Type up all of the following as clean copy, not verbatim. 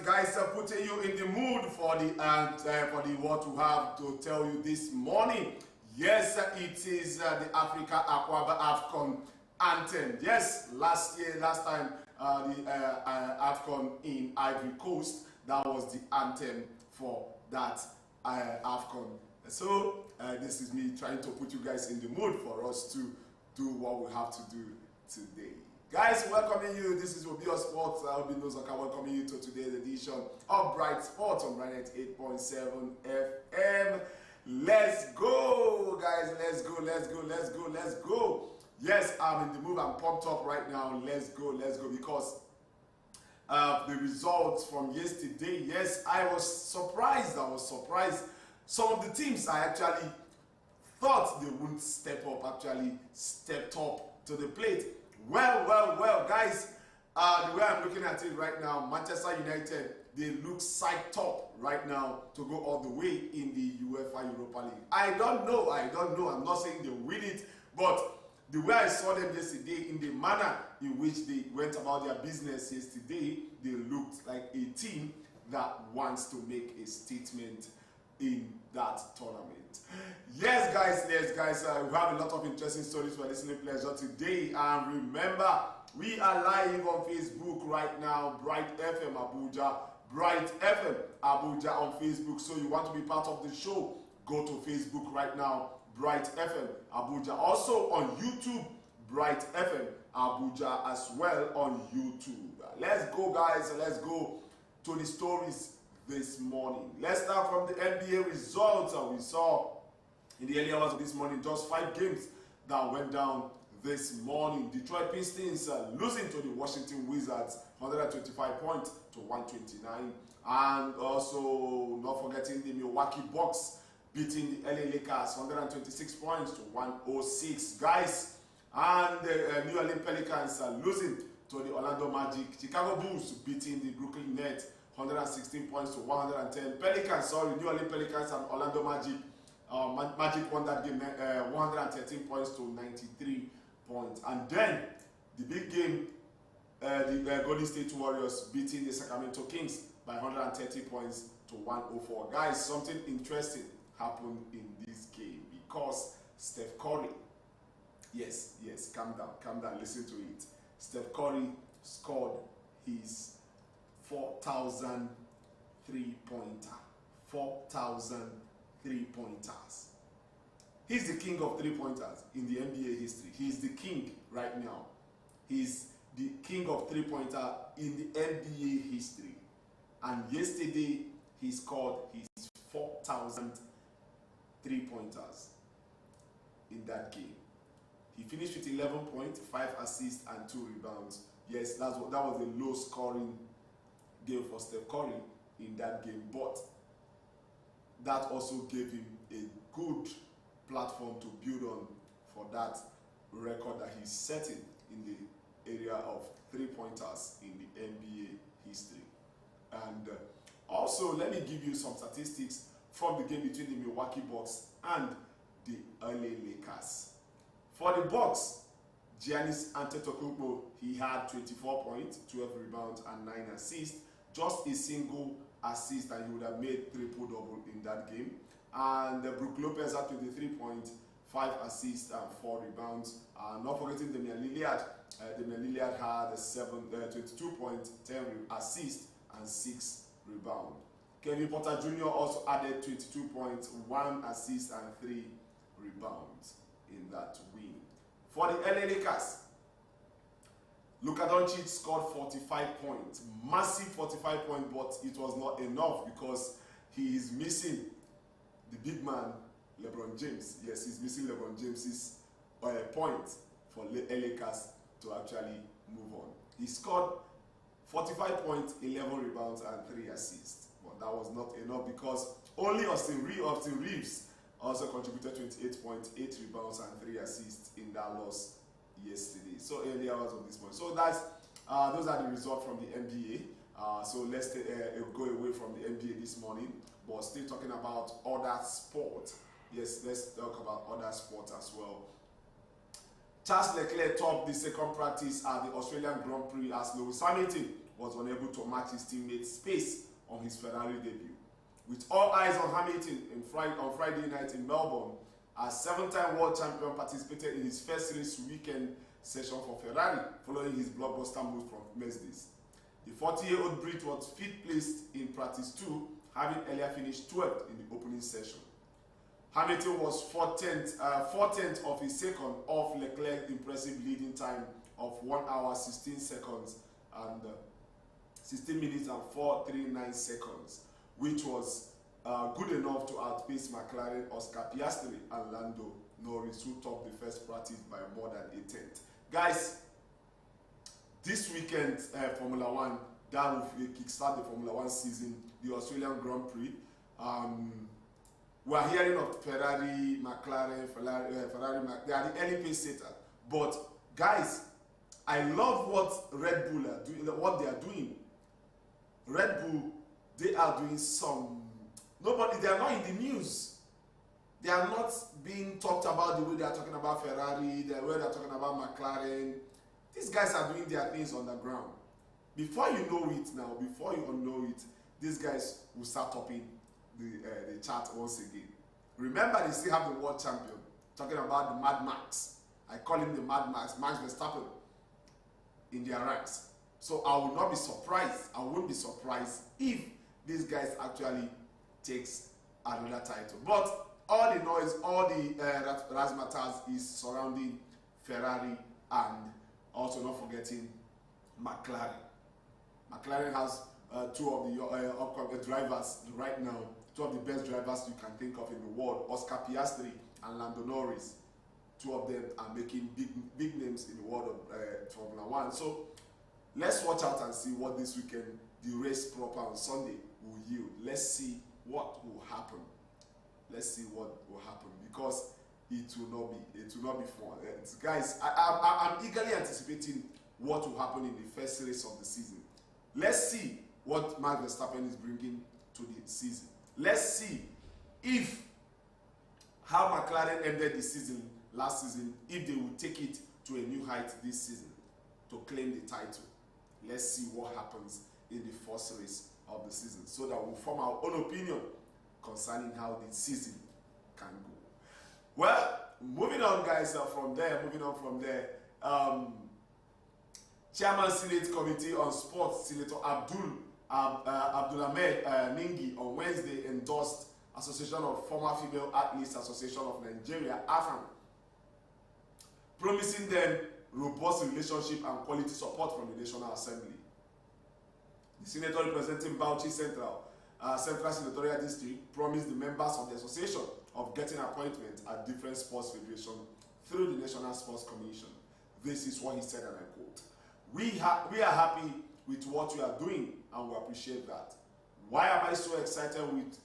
guys, putting you in the mood for the what we have to tell you this morning. Yes, it is the Africa Aquaba AFCON anthem. Yes, last time the AFCON in Ivory Coast, that was the anthem for that AFCON. So this is me trying to put you guys in the mood for us to do what we have to do today. Guys, welcoming you. This is Obio Sports. I'll be Nozaka welcoming you to today's edition of Bright Sports on Bright 8.7 FM. Let's go, guys. Let's go. Yes, I'm in the mood. I'm pumped up right now. Let's go because the results from yesterday. Yes, I was surprised. Some of the teams I actually thought they wouldn't step up actually stepped up to the plate. Well, guys, the way I'm looking at it right now, Manchester United, they look psyched up right now to go all the way in the UEFA Europa League. I don't know. I'm not saying they win it, but the way I saw them yesterday, in the manner in which they went about their business yesterday, they looked like a team that wants to make a statement in that tournament. Yes, guys, we have a lot of interesting stories for listening pleasure today. And remember, we are live on Facebook right now, Bright FM Abuja, Bright FM Abuja on Facebook. So you want to be part of the show, go to Facebook right now, Bright FM Abuja. Also on YouTube, Bright FM Abuja as well on YouTube. Let's go, guys, let's go to the stories this morning. Let's start from the NBA results we saw in the early hours of this morning. Just 5 games that went down this morning. Detroit Pistons losing to the Washington Wizards 125 points to 129, and also not forgetting the Milwaukee Bucks beating the LA Lakers 126 points to 106, guys. And the New Orleans Pelicans losing to the Orlando Magic. Chicago Bulls beating the Brooklyn Nets 116 points to 110. New Orleans Pelicans and Orlando Magic. Magic won that game 113 points to 93 points. And then the big game, the Golden State Warriors beating the Sacramento Kings by 130 points to 104. Guys, something interesting happened in this game because Steph Curry, yes, calm down, listen to it. Steph Curry scored his 4,000 3-pointer. 4,000 3-pointers. He's the king of 3-pointers in the NBA history. He's the king right now. He's the king of 3-pointer in the NBA history. And yesterday, he scored his 4,000 3-pointers in that game. He finished with 11 points, 5 assists, and 2 rebounds. Yes, that was a low-scoring game for Steph Curry in that game, but that also gave him a good platform to build on for that record that he's setting in the area of 3-pointers in the NBA history. And also, let me give you some statistics from the game between the Milwaukee Bucks and the LA Lakers. For the Bucks, Giannis Antetokounmpo, he had 24 points, 12 rebounds, and 9 assists. Just a single assist, and he would have made triple-double in that game. And Brook Lopez had 23 points, 5 assists, and 4 rebounds. Not forgetting Damian Lillard. Damian Lillard had 22 points, 10 assists, and 6 rebounds. Kevin Porter Jr. also added 22 points, 1 assist, and 3 rebounds in that win. For the LA Lakers, Luka Doncic scored 45 points, massive 45 points, but it was not enough because he is missing the big man, LeBron James. Yes, he's missing LeBron James's point for Lakers to actually move on. He scored 45 points, 11 rebounds, and 3 assists. But that was not enough because only Austin Reeves also contributed 28 points, 8 rebounds, and 3 assists in that loss yesterday. So early hours of this morning. So that's those are the results from the NBA. So let's go away from the NBA this morning, but still talking about other sports. Yes, let's talk about other sports as well. Charles Leclerc topped the second practice at the Australian Grand Prix as Lewis Hamilton was unable to match his teammates' pace on his Ferrari debut. With all eyes on Hamilton on Friday night in Melbourne, as seven-time world champion participated in his first race weekend session for Ferrari, following his blockbuster move from Mercedes. The 40-year-old Brit was fifth placed in practice 2, having earlier finished 12th in the opening session. Hamilton was 4/10 of a second off Leclerc's impressive leading time of 1 hour 16 seconds and 16 minutes and 4:39 seconds, which was good enough to outpace McLaren Oscar Piastri and Lando Norris, who topped the first practice by more than a tenth. Guys, this weekend, Formula One, that will kickstart the Formula One season, the Australian Grand Prix. We are hearing of Ferrari, McLaren, they are the early pace setters. But guys, I love what Red Bull are doing, what they are doing. Red Bull, they are doing they are not in the news. They are not being talked about the way they are talking about Ferrari, the way they are talking about McLaren. These guys are doing their things on the ground. Before you know it, these guys will start topping the chart once again. Remember, they still have the world champion, talking about the Mad Max. I call him the Mad Max, Max Verstappen, in their ranks. So I will not be surprised, I won't be surprised if these guys actually takes another title. But all the noise, all the razzmatazz is surrounding Ferrari, and also not forgetting McLaren. McLaren has two of the upcoming drivers right now, two of the best drivers you can think of in the world, Oscar Piastri and Lando Norris. Two of them are making big names in the world of Formula One. So let's watch out and see what this weekend, the race proper on Sunday, will yield. Let's see what will happen. Let's see what will happen, because it will not be fun. Guys, I'm eagerly anticipating what will happen in the first race of the season. Let's see what Max Verstappen is bringing to the season. Let's see how McLaren ended the season last season, if they will take it to a new height this season to claim the title. Let's see what happens in the first race of the season, so that we'll form our own opinion concerning how the season can go. Well, moving on, guys, from there, Chairman Senate Committee on Sports, Senator Abdulhamid Ningi, on Wednesday endorsed Association of Former Female Athletes Association of Nigeria, AFAN, promising them robust relationship and quality support from the National Assembly. The senator representing Bauchi Central Senatorial District promised the members of the association of getting appointment at different sports federations through the National Sports Commission. This is what he said, and I quote, we are happy with what you are doing, and we appreciate that. Why am I so excited with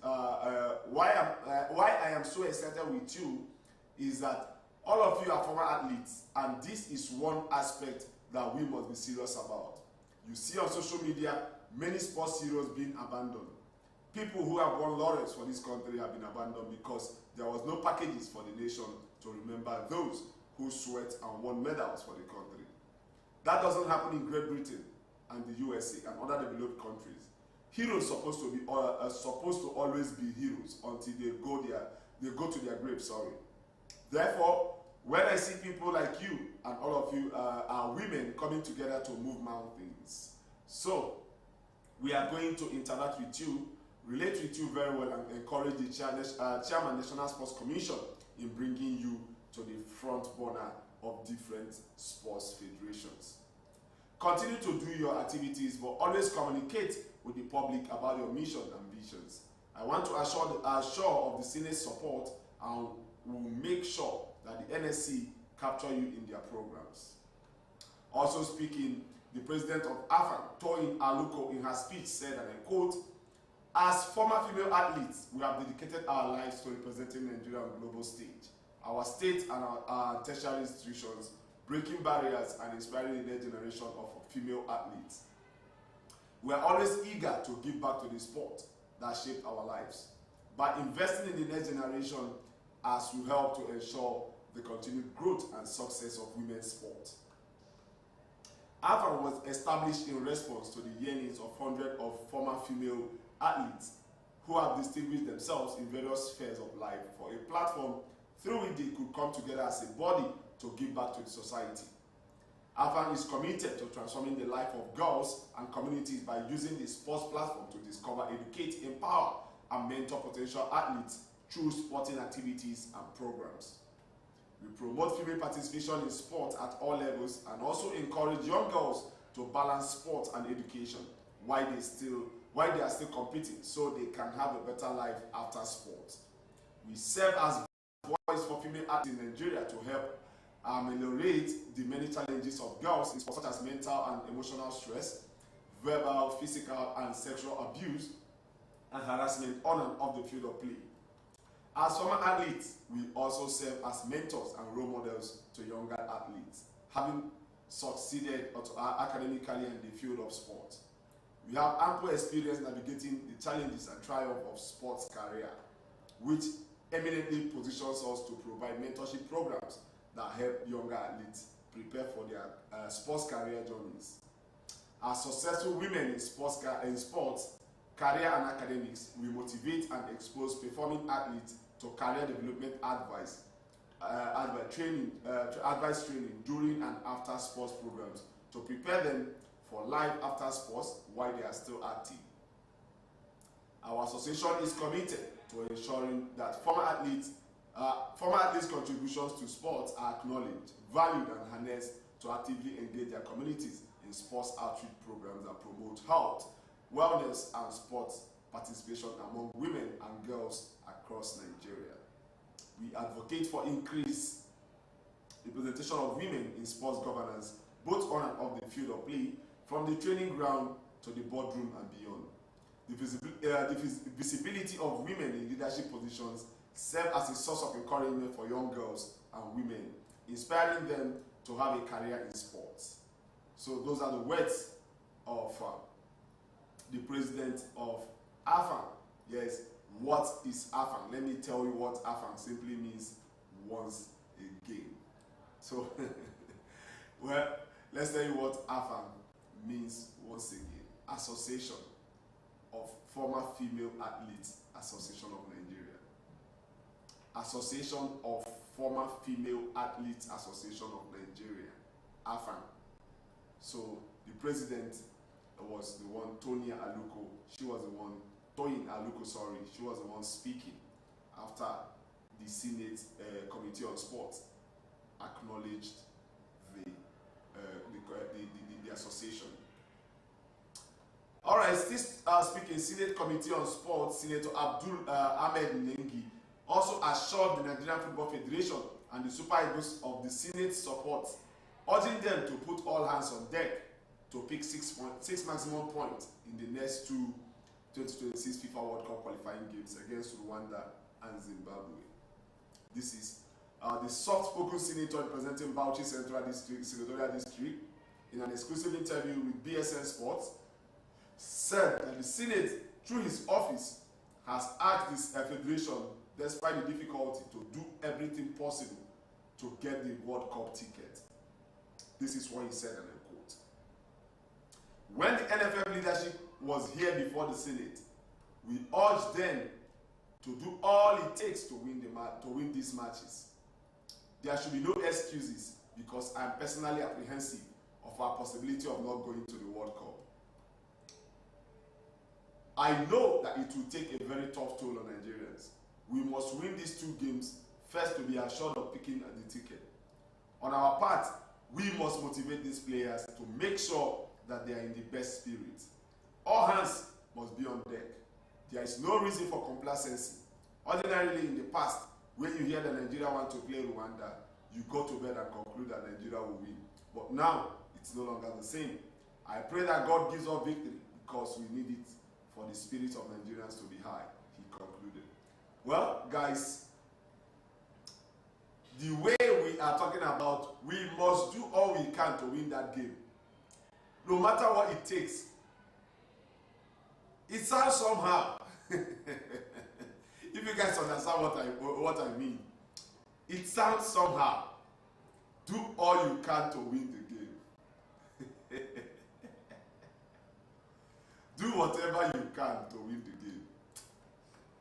why I am so excited with you is that all of you are former athletes, and this is one aspect that we must be serious about. You see on social media many sports heroes being abandoned. People who have won laurels for this country have been abandoned because there was no packages for the nation to remember those who sweat and won medals for the country. That doesn't happen in Great Britain and the USA and other developed countries. Heroes supposed to always be heroes until they go to their grave. Therefore, when I see people like you and all of you are women coming together to move mountains, so we are going to interact with you, relate with you very well, and encourage the Chairman National Sports Commission in bringing you to the front burner of different sports federations. Continue to do your activities, but always communicate with the public about your mission and visions. I want to assure of the Senate's support, and will make sure that the NSC capture you in their programs. Also speaking, the president of AFAN, Toyin Aluko, in her speech said, and I quote, "As former female athletes, we have dedicated our lives to representing Nigeria on the global stage. Our state and our tertiary institutions, breaking barriers and inspiring the next generation of female athletes. We are always eager to give back to the sport that shaped our lives. By investing in the next generation, as we help to ensure the continued growth and success of women's sport." AFAN was established in response to the yearnings of hundreds of former female athletes who have distinguished themselves in various spheres of life for a platform through which they could come together as a body to give back to the society. AFAN is committed to transforming the life of girls and communities by using the sports platform to discover, educate, empower, and mentor potential athletes through sporting activities and programs. We promote female participation in sport at all levels and also encourage young girls to balance sport and education while they are still competing, so they can have a better life after sports. We serve as voice for female athletes in Nigeria to help ameliorate the many challenges of girls in sports, such as mental and emotional stress, verbal, physical, and sexual abuse, and harassment on and off the field of play. As former athletes, we also serve as mentors and role models to younger athletes, having succeeded academically in the field of sport. We have ample experience navigating the challenges and triumph of sports career, which eminently positions us to provide mentorship programs that help younger athletes prepare for their sports career journeys. As successful women in sports, career and academics, we motivate and expose performing athletes to career development advice training during and after sports programs to prepare them for life after sports while they are still active. Our association is committed to ensuring that former athletes' contributions to sports are acknowledged, valued, and harnessed to actively engage their communities in sports outreach programs that promote health, wellness, and sports participation among women and girls across Nigeria. We advocate for increased representation of women in sports governance, both on and off the field of play, from the training ground to the boardroom and beyond. The visibility of women in leadership positions serve as a source of encouragement for young girls and women, inspiring them to have a career in sports. So those are the words of the president of AFAN. Yes, what is AFAN? Let me tell you what AFAN simply means once again. So, well, let's tell you what AFAN means once again. Association of Former Female Athletes Association of Nigeria. Association of Former Female Athletes Association of Nigeria, AFAN. So the president was the one, Toyin Aluko. She was the one speaking after the Senate Committee on Sports acknowledged the association. All right, this speaking Senate Committee on Sports, Senator Abdul Ahmed Nengi also assured the Nigerian Football Federation and the Super Eagles of the Senate support, urging them to put all hands on deck to pick six maximum points in the next two 2026 FIFA World Cup qualifying games against Rwanda and Zimbabwe. This is the soft-spoken senator representing Bauchi Central District, Senatorial District, in an exclusive interview with BSN Sports, said that the Senate, through his office, has asked this federation, despite the difficulty, to do everything possible to get the World Cup ticket. This is what he said, and I quote: "When the NFF leadership was here before the Senate, we urged them to do all it takes to win these matches. There should be no excuses, because I am personally apprehensive of our possibility of not going to the World Cup. I know that it will take a very tough toll on Nigerians. We must win these two games first to be assured of picking the ticket. On our part, we must motivate these players to make sure that they are in the best spirit. All hands must be on deck. There is no reason for complacency. Ordinarily, in the past, when you hear that Nigeria want to play Rwanda, you go to bed and conclude that Nigeria will win. But now, it's no longer the same. I pray that God gives us victory, because we need it for the spirit of Nigerians to be high," he concluded. Well, guys, the way we are talking about, we must do all we can to win that game. No matter what it takes. It sounds somehow. If you guys understand what I mean. It sounds somehow. Do all you can to win the game. Do whatever you can to win the game.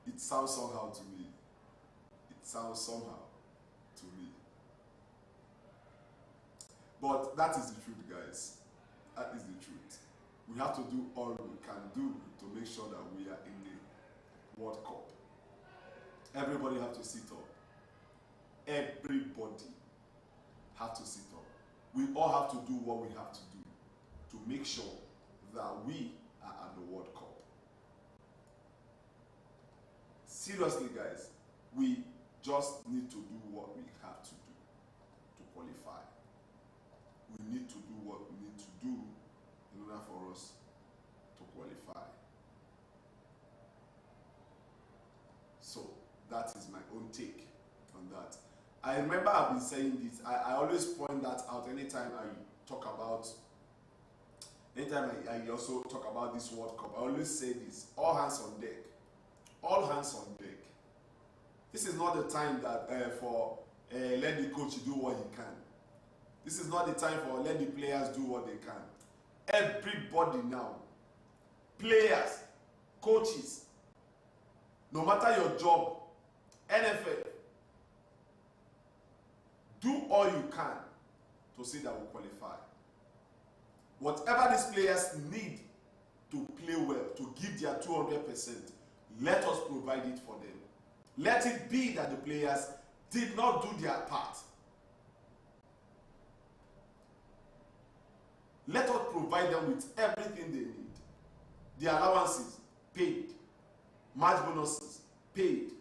It sounds somehow to me. It sounds somehow to me. But that is the truth, guys. That is the truth. We have to do all we can do to make sure that we are in the World Cup. Everybody have to sit up. Everybody have to sit up. We all have to do what we have to do to make sure that we are at the World Cup. Seriously, guys, we just need to do what we have to do to qualify. We need to do what we need to do in order for us to qualify. So that is my own take on that. I remember I've been saying this. I always point that out anytime I talk about, anytime I also talk about this World Cup. I always say this: all hands on deck. All hands on deck. This is not the time that for let the coach do what he can. This is not the time for let the players do what they can. Everybody now, players, coaches, no matter your job, NFL, do all you can to see that we qualify. Whatever these players need to play well, to give their 200%, let us provide it for them. Let it be that the players did not do their part. Let us provide them with everything they need. The allowances, paid. Match bonuses, paid.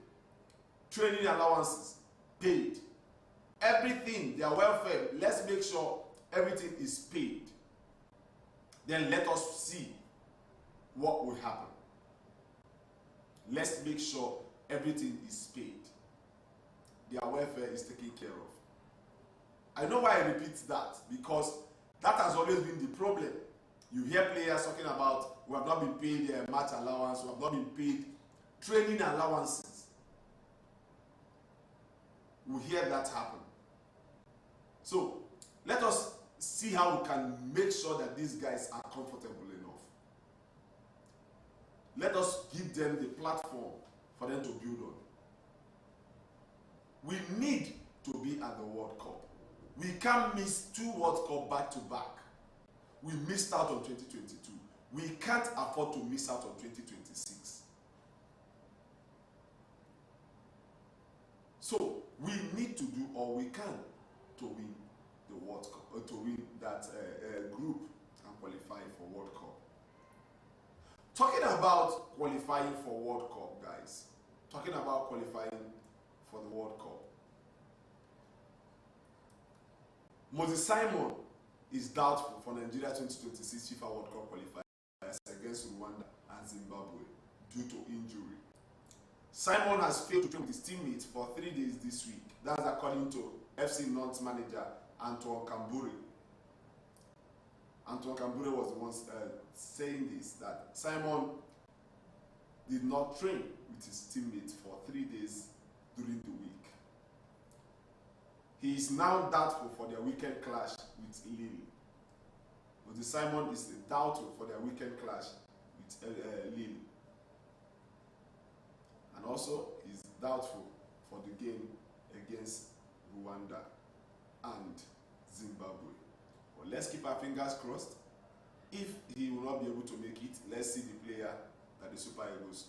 Training allowances, paid. Everything, their welfare, let's make sure everything is paid. Then let us see what will happen. Let's make sure everything is paid. Their welfare is taken care of. I know why I repeat that, because that has always been the problem. You hear players talking about, we have not been paid match allowance, we have not been paid training allowances. We hear that happen. So let us see how we can make sure that these guys are comfortable enough. Let us give them the platform for them to build on. We need to be at the World Cup. We can't miss 2 World Cup back to back. We missed out on 2022. We can't afford to miss out on 2026. So we need to do all we can to win the World Cup, or to win that group and qualify for World Cup. Talking about qualifying for World Cup, guys. Talking about qualifying for the World Cup. Moses Simon is doubtful for Nigeria 2026 FIFA World Cup qualifiers against Rwanda and Zimbabwe due to injury. Simon has failed to train with his teammates for 3 days this week. That's according to FC Nantes manager Antoine Kambure. Antoine Kambure was the one saying this, that Simon did not train with his teammates for 3 days during the week. He is now doubtful for their weekend clash with Lille. But Simon is doubtful for their weekend clash with Lille. And also is doubtful for the game against Rwanda and Zimbabwe. But let's keep our fingers crossed. If he will not be able to make it, let's see the player that the Super Eagles,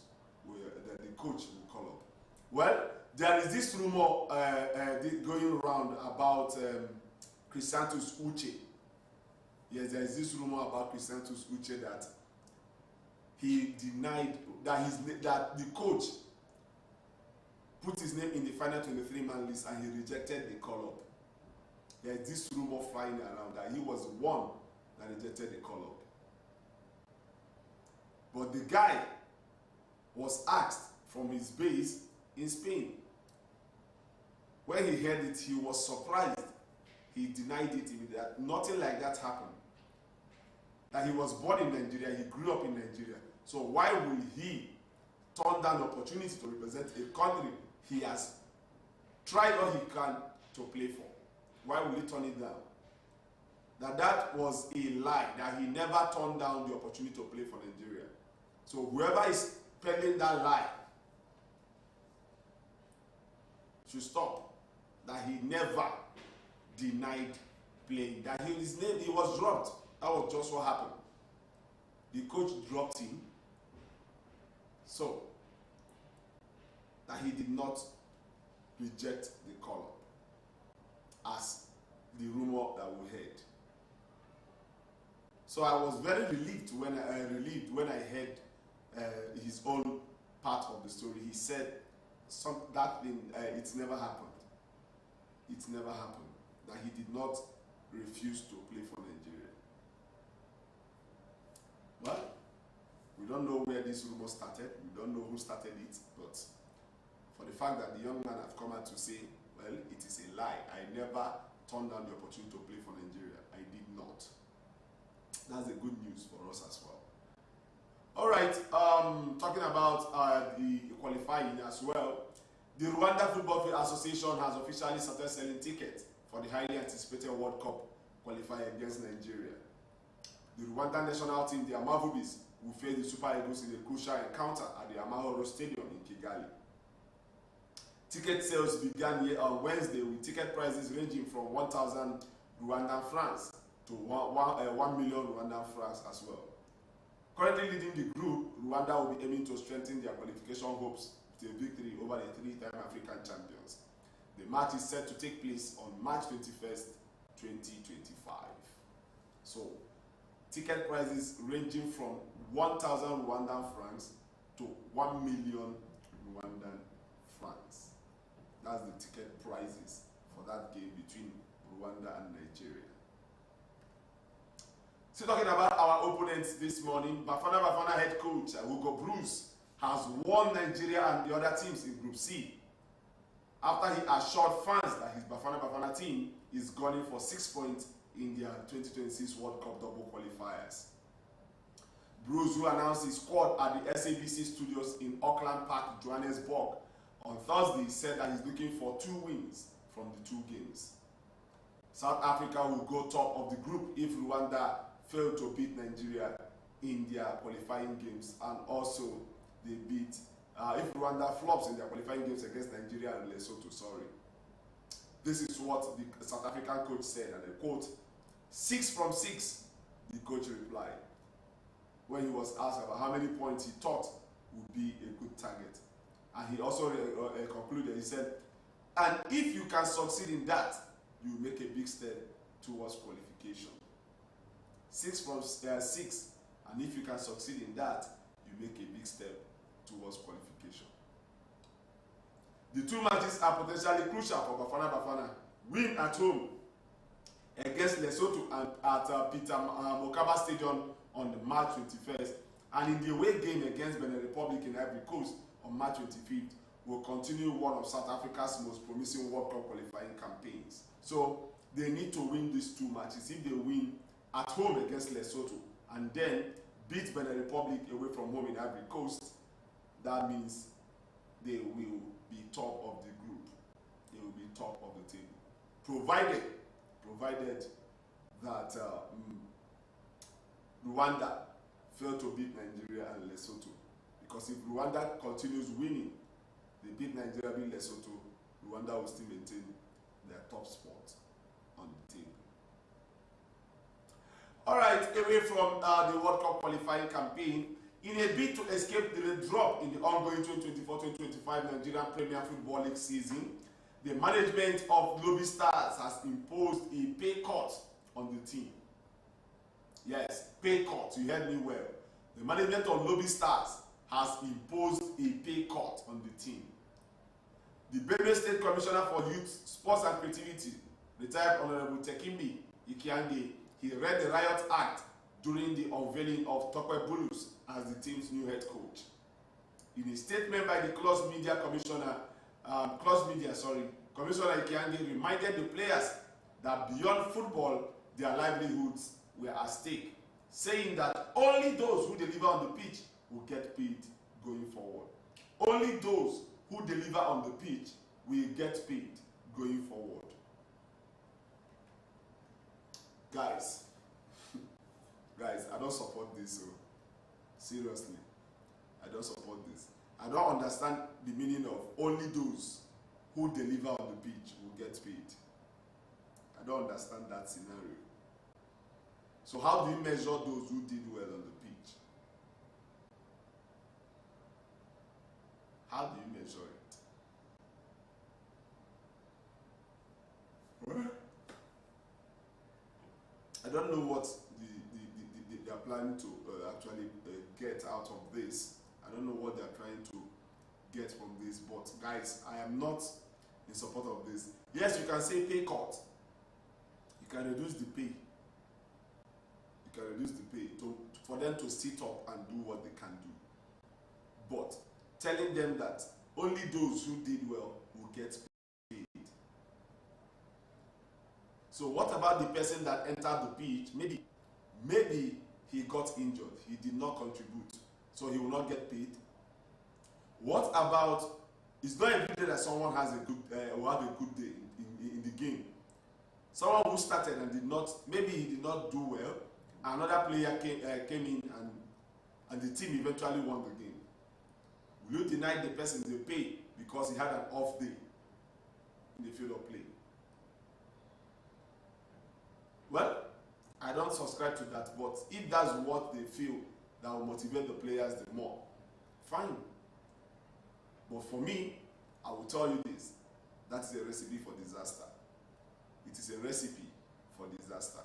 that the coach will call up. Well, there is this rumor going around about Chrysanthus Uche. Yes, there is this rumor about Chrysanthus Uche that he denied that the coach put his name in the final 23-man list and he rejected the call-up. There is this rumor flying around that he was the one that rejected the call-up. But the guy was asked from his base in Spain. When he heard it, he was surprised. He denied it immediately. That nothing like that happened. That he was born in Nigeria, he grew up in Nigeria. So why will he turn down the opportunity to represent a country he has tried all he can to play for? Why will he turn it down? That was a lie, that he never turned down the opportunity to play for Nigeria. So whoever is peddling that lie should stop. That he never denied playing. That his name, he was dropped. That was just what happened. The coach dropped him. So that he did not reject the call up as the rumor that we heard. So I was very relieved when I heard his own part of the story. He said that thing, it's never happened. It's never happened. That he did not refuse to play for Nigeria. Well, we don't know where this rumor started. We don't know who started it. But for the fact that the young man have come out to say, well, it is a lie. I never turned down the opportunity to play for Nigeria. I did not. That's a good news for us as well. All right, talking about the qualifying as well. The Rwanda Football Association has officially started selling tickets for the highly anticipated World Cup qualifier against Nigeria. The Rwanda national team, the Amavubi's, will face the Super Eagles in a crucial encounter at the Amahoro Stadium in Kigali. Ticket sales began here on Wednesday with ticket prices ranging from 1,000 Rwandan francs to 1 million Rwandan francs as well. Currently leading the group, Rwanda will be aiming to strengthen their qualification hopes with a victory over the three-time African champions. The match is set to take place on March 21st, 2025. So, ticket prices ranging from 1,000 Rwandan francs to 1 million Rwandan francs. That's the ticket prices for that game between Rwanda and Nigeria. So talking about our opponents this morning, Bafana head coach Hugo Bruce has warned Nigeria and the other teams in Group C after he assured fans that his Bafana team is gunning for 6 points in their 2026 World Cup double qualifiers. Bruce, who announced his squad at the SABC studios in Auckland Park, Johannesburg, on Thursday, said that he's looking for 2 wins from the 2 games. South Africa will go top of the group if Rwanda fail to beat Nigeria in their qualifying games, and also they beat if Rwanda flops in their qualifying games against Nigeria and Lesotho. This is what the South African coach said, and I quote, 6 from 6, the coach replied, when he was asked about how many points he thought would be a good target. And he also concluded, he said, and if you can succeed in that, you make a big step towards qualification. 6 from 6, and if you can succeed in that, you make a big step towards qualification. The 2 matches are potentially crucial for Bafana. Win at home against Lesotho at Peter Mokaba Stadium on the March 21st, and in the away game against Benin Republic in Ivory Coast on March 25th will continue one of South Africa's most promising World Cup qualifying campaigns. So they need to win these 2 matches. If they win at home against Lesotho and then beat Benin Republic away from home in Ivory Coast, that means they will be top of the group. They will be top of the table, provided that Rwanda fail to beat Nigeria and Lesotho. Because if Rwanda continues winning, they beat Nigeria, beat Lesotho, Rwanda will still maintain their top spot on the table. All right, away from the World Cup qualifying campaign, in a bid to escape the drop in the ongoing 2024-2025 Nigerian Premier Football League season, the management of Lobby Stars has imposed a pay cut on the team. Yes, pay cut, you heard me well. The management of Lobby Stars has imposed a pay cut on the team. The Benue State Commissioner for Youth, Sports and Creativity, retired Honorable Tekimbi Ikiange, he read the Riot Act during the unveiling of Tokwe Bulus as the team's new head coach. In a statement by the Commissioner Commissioner Ikiange reminded the players that beyond football, their livelihoods were at stake, saying that only those who deliver on the pitch will get paid going forward. Only those who deliver on the pitch will get paid going forward. Guys, I don't support this. Seriously, I don't support this. I don't understand the meaning of only those who deliver on the pitch will get paid. I don't understand that scenario. So how do you measure those who did well on the pitch? How do you measure it? Well, I don't know what they are planning to actually get out of this. I don't know what they are trying to get from this, but guys, I am not in support of this. Yes, you can say pay cut. You can reduce the pay. You can reduce the pay for them to sit up and do what they can do. But telling them that only those who did well will get paid. So what about the person that entered the pitch? Maybe he got injured. He did not contribute, so he will not get paid. What about, it's not every day that someone has a good will have a good day in the game. Someone who started and did not, maybe he did not do well. Another player came in and the team eventually won the game. Will you deny the person the pay because he had an off day in the field of play? Well, I don't subscribe to that, but if that's what they feel that will motivate the players the more, fine. But for me, I will tell you this, that is a recipe for disaster. It is a recipe for disaster.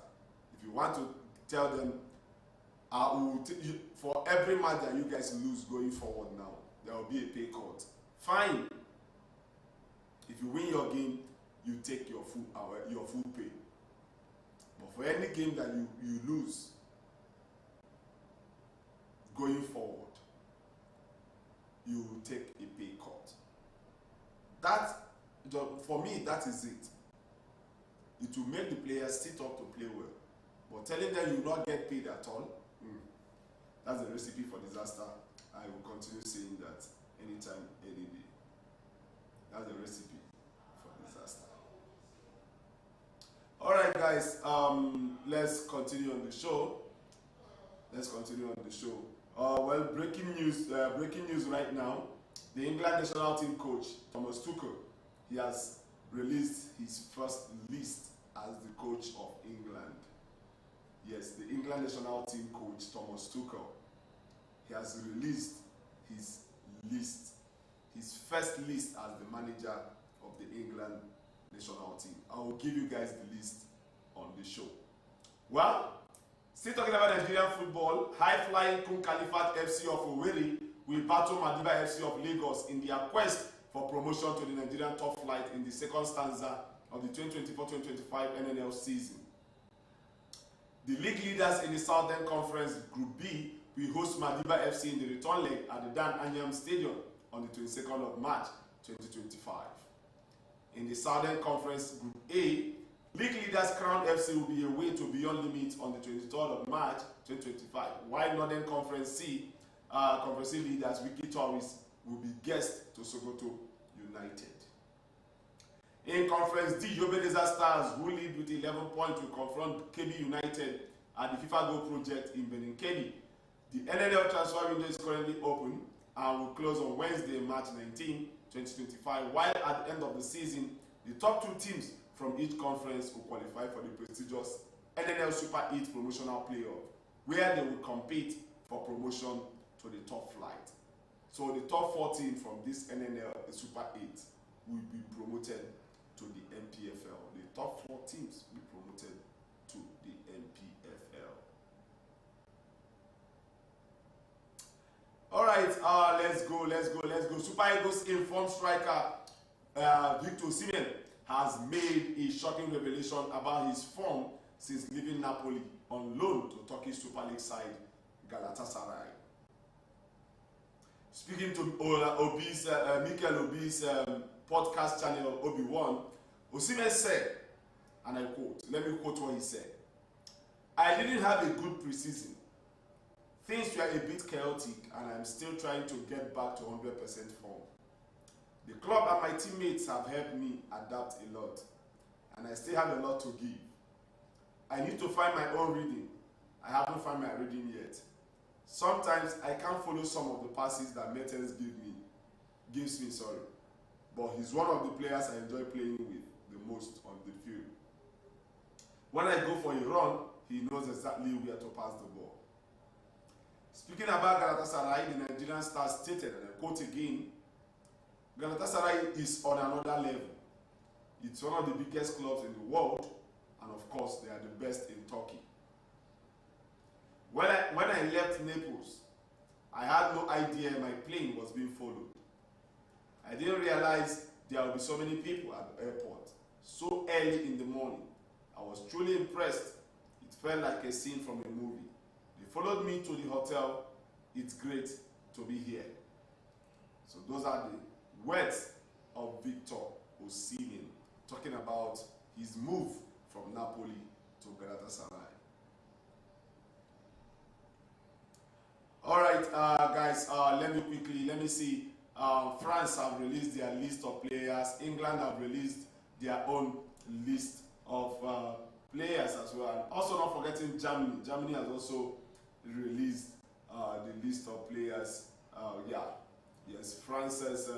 If you want to tell them, for every match that you guys lose going forward now, there will be a pay cut. Fine. If you win your game, you take your full pay. But for any game that you lose going forward, you will take a pay cut. For me, that is it. It will make the players sit up to play well. But telling them you will not get paid at all, that's a recipe for disaster. I will continue saying that anytime, any day. That's a recipe for disaster. Alright guys, let's continue on the show. Well, breaking news right now. The England national team coach, Thomas Tuchel, he has released his first list as the coach of England. Yes, the England national team coach, Thomas Tuchel, he has released his list, his first list as the manager of the England national team. I will give you guys the list on the show. Well, still talking about Nigerian football, high-flying Kun Khalifat FC of Owerri will battle Madiba FC of Lagos in their quest for promotion to the Nigerian top flight in the second stanza of the 2024-2025 NNL season. The league leaders in the Southern Conference Group B will host Madiba FC in the return leg at the Dan Anyam Stadium on the 22nd of March 2025. In the Southern Conference Group A, league leaders Crown FC will be away to Beyond Limit on the 23rd of March 2025, while Northern Conference C, Conference C leaders Wiki Tourists will be guests to Sokoto United. In Conference D, Yobeleza Stars, who lead with 11 points, will confront KB United at the FIFA Go project in Benin Kebbi. The NNL transfer window is currently open and will close on Wednesday, March 19, 2025, while at the end of the season, the top two teams from each conference will qualify for the prestigious NNL Super 8 promotional playoff, where they will compete for promotion to the top flight. So the top 14 from this NNL Super 8 will be promoted to the NPFL. The top 4 teams will be promoted to the NPFL. All right, let's go. Super Eagles informed striker Victor Osimhen has made a shocking revelation about his form since leaving Napoli on loan to Turkish Super League side Galatasaray. Speaking to Mikel Obi's podcast channel Obi1, Osimhen said, and I quote, let me quote what he said: "I didn't have a good preseason. Things were a bit chaotic and I'm still trying to get back to 100% form. The club and my teammates have helped me adapt a lot, and I still have a lot to give. I need to find my own rhythm. I haven't found my rhythm yet. Sometimes I can't follow some of the passes that Mertens gives me, sorry. But he's one of the players I enjoy playing with the most on the field. When I go for a run, he knows exactly where to pass the ball. Speaking about Galatasaray, the Nigerian star stated, and I quote again, Galatasaray is on another level. It's one of the biggest clubs in the world, and of course, they are the best in Turkey. When I left Naples, I had no idea my plane was being followed. I didn't realize there would be so many people at the airport so early in the morning. I was truly impressed. It felt like a scene from a movie. They followed me to the hotel. It's great to be here. So those are the words of Victor Osimhen talking about his move from Napoli to Galatasaray. All right, guys, let me see. France have released their list of players. England have released their own list of players as well. And also not forgetting Germany. Germany has also released the list of players. Yes, France says,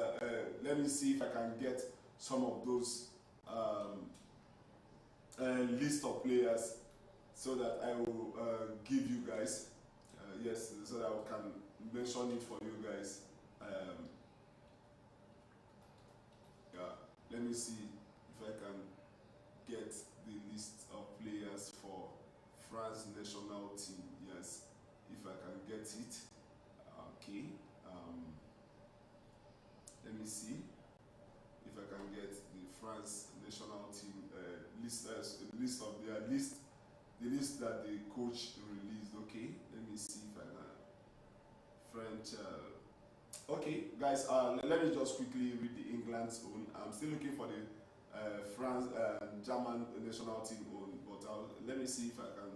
let me see if I can get some of those list of players so that I will give you guys. Yes, so that I can mention it for you guys. Let me see if I can get the list of players for France national team. Yes, if I can get it. Okay. Let me see if I can get the France national team list of their list, the list that the coach released. Okay, let me see if I can. French. Okay, guys, let me just quickly read the England's own. I'm still looking for the France German national team own, but let me see if I can.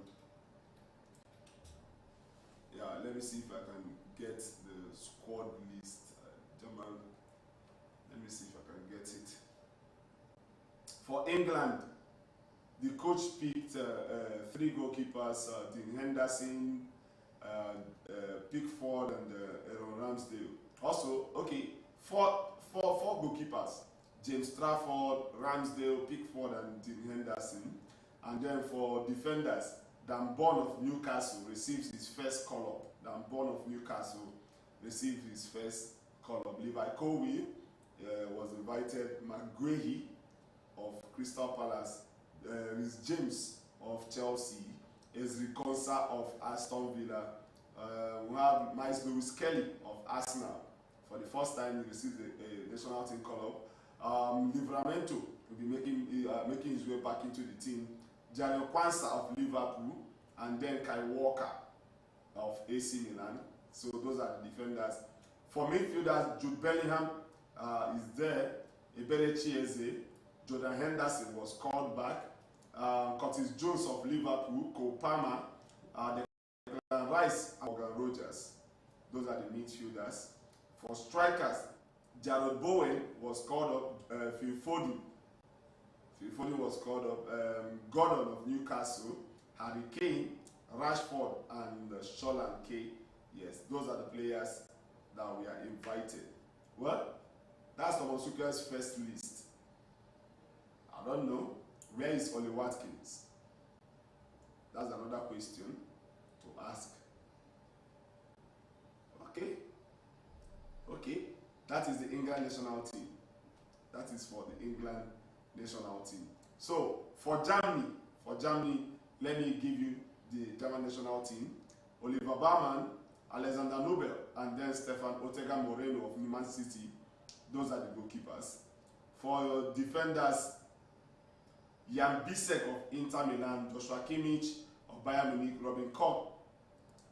Yeah, let me see if I can get the squad list. German. Let me see if I can get it. For England, the coach picked 3 goalkeepers: Dean Henderson, Pickford, and Aaron Ramsdale. Also, okay, four goalkeepers: James Trafford, Ramsdale, Pickford, and Dean Henderson. And then for defenders, Dan Burn of Newcastle receives his first call-up. Dan Burn of Newcastle received his first call-up. Levi Colwill was invited. McGuehi of Crystal Palace, Rhys James of Chelsea, Ezri Konsa of Aston Villa. We have Miles Lewis Kelly of Arsenal. For the first time, he received a national team call-up. Livramento will be making his way back into the team. Jadon Quansah of Liverpool, and then Kai Walker of AC Milan. So those are the defenders. For midfielders, Jude Bellingham is there. Eberechi Eze. Jordan Henderson was called back. Curtis Jones of Liverpool, Cole Palmer, Declan Rice, and Morgan Rogers. Those are the midfielders. For strikers, Jarrod Bowen was called up. Phil Foden was called up. Gordon of Newcastle, Harry Kane, Rashford, and Sholan K. Yes, those are the players that we are invited. Well, that's Omosuke's first list. I don't know. Where is Oli Watkins? That's another question to ask. Okay. That is the England national team. That is for the England national team. So for Germany, let me give you the German national team. Oliver Baumann, Alexander Nobel, and then Stefan Ortega Moreno of Man City. Those are the goalkeepers. For defenders, Jan Bisek of Inter Milan, Joshua Kimmich of Bayern Munich, Robin Koch,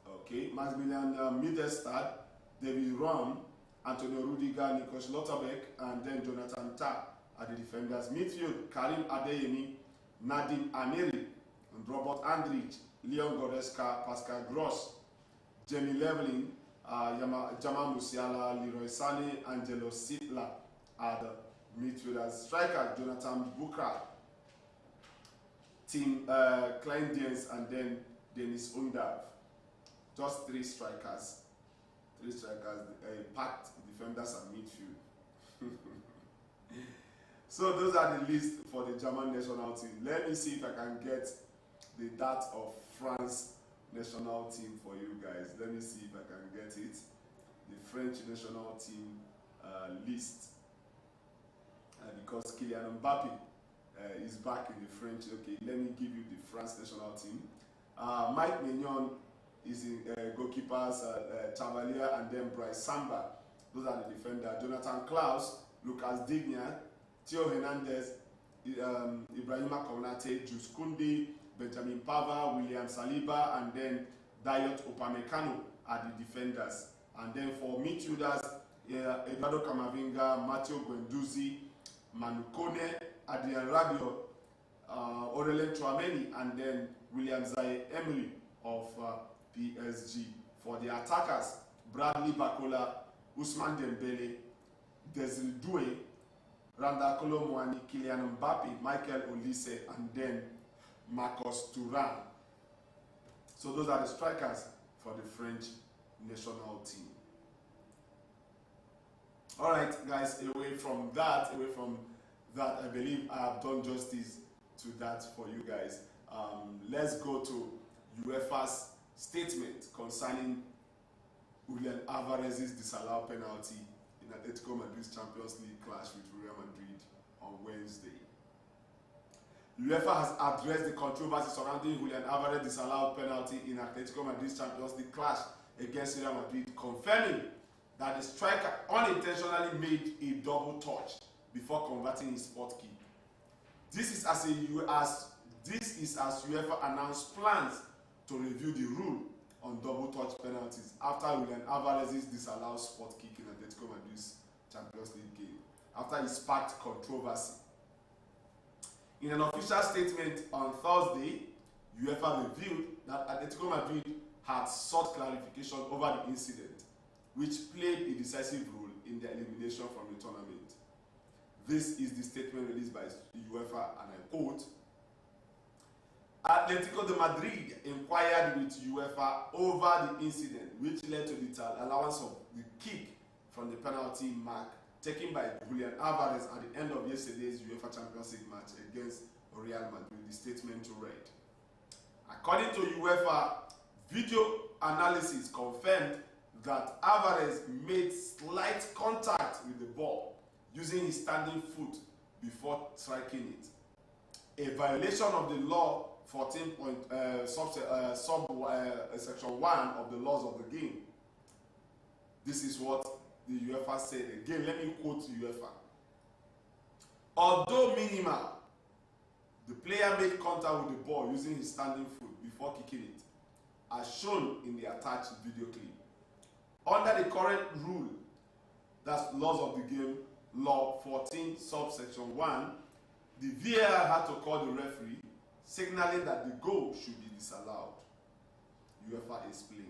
okay, Maximilian Mittelstadt, David Raum, Antonio Rudiger, Nico Schlotterbeck, and then Jonathan Tah are the defenders. Midfield, Karim Adeyemi, Nadim Amiri, and Robert Andrich, Leon Goretzka, Pascal Gross, Jamie Levlin, Jamal Musiala, Leroy Sané, Angelo Sittler are the midfielders. Striker, Jonathan Bukra, Tim Kleindienst, and then Dennis Undav. Just three strikers. Three strikers, packed defenders and midfield. So those are the list for the German national team. Let me see if I can get the date of France national team for you guys. Let me see if I can get it. The French national team list. Because Kylian Mbappe is back in the French. Okay, let me give you the France national team. Mike Maignan is in goalkeepers, Chevalier and then Bryce Samba. Those are the defenders. Jonathan Klaus, Lucas Digne, Theo Hernandez, Ibrahima Konate, Jules Koundé, Benjamin Pavard, William Saliba, and then Dayot Upamecano are the defenders. And then for midfielders, Eduardo Camavinga, Matteo Guendouzi, Manu Kone, Adrien Rabiot, Aurelien Tchouameni, and then William Zaïre Emery of PSG. For the attackers, Bradley Barcola, Ousmane Dembele, Desiree Doué, Randal Kolo Muani, Kylian Mbappe, Michael Olise, and then Marcus Thuram. So those are the strikers for the French national team. All right, guys, away from that, I believe I have done justice to that for you guys. Let's go to UEFA's statement concerning Julian Alvarez's disallowed penalty in Atletico Madrid's Champions League clash with Real Madrid on Wednesday. UEFA has addressed the controversy surrounding Julian Alvarez's disallowed penalty in Atletico Madrid's Champions League clash against Real Madrid, confirming that the striker unintentionally made a double touch before converting his spot kick. This is as UEFA announced plans to review the rule on double touch penalties after Julian Alvarez's disallowed spot kick in Atletico Madrid's Champions League game, after he sparked controversy. In an official statement on Thursday, UEFA revealed that Atletico Madrid had sought clarification over the incident, which played a decisive role in their elimination from the tournament. This is the statement released by UEFA, and I quote, Atletico de Madrid inquired with UEFA over the incident, which led to the allowance of the kick from the penalty mark taken by Julian Alvarez at the end of yesterday's UEFA Champions League match against Real Madrid, the statement read. According to UEFA, video analysis confirmed that Alvarez made slight contact with the ball using his standing foot before striking it. A violation of the law 14. Section 1 of the laws of the game. This is what the UEFA said. Again, let me quote UEFA. Although minimal, the player made contact with the ball using his standing foot before kicking it, as shown in the attached video clip. Under the current rule, that's laws of the game, law 14 subsection 1, the VAR had to call the referee, signaling that the goal should be disallowed. UEFA explained.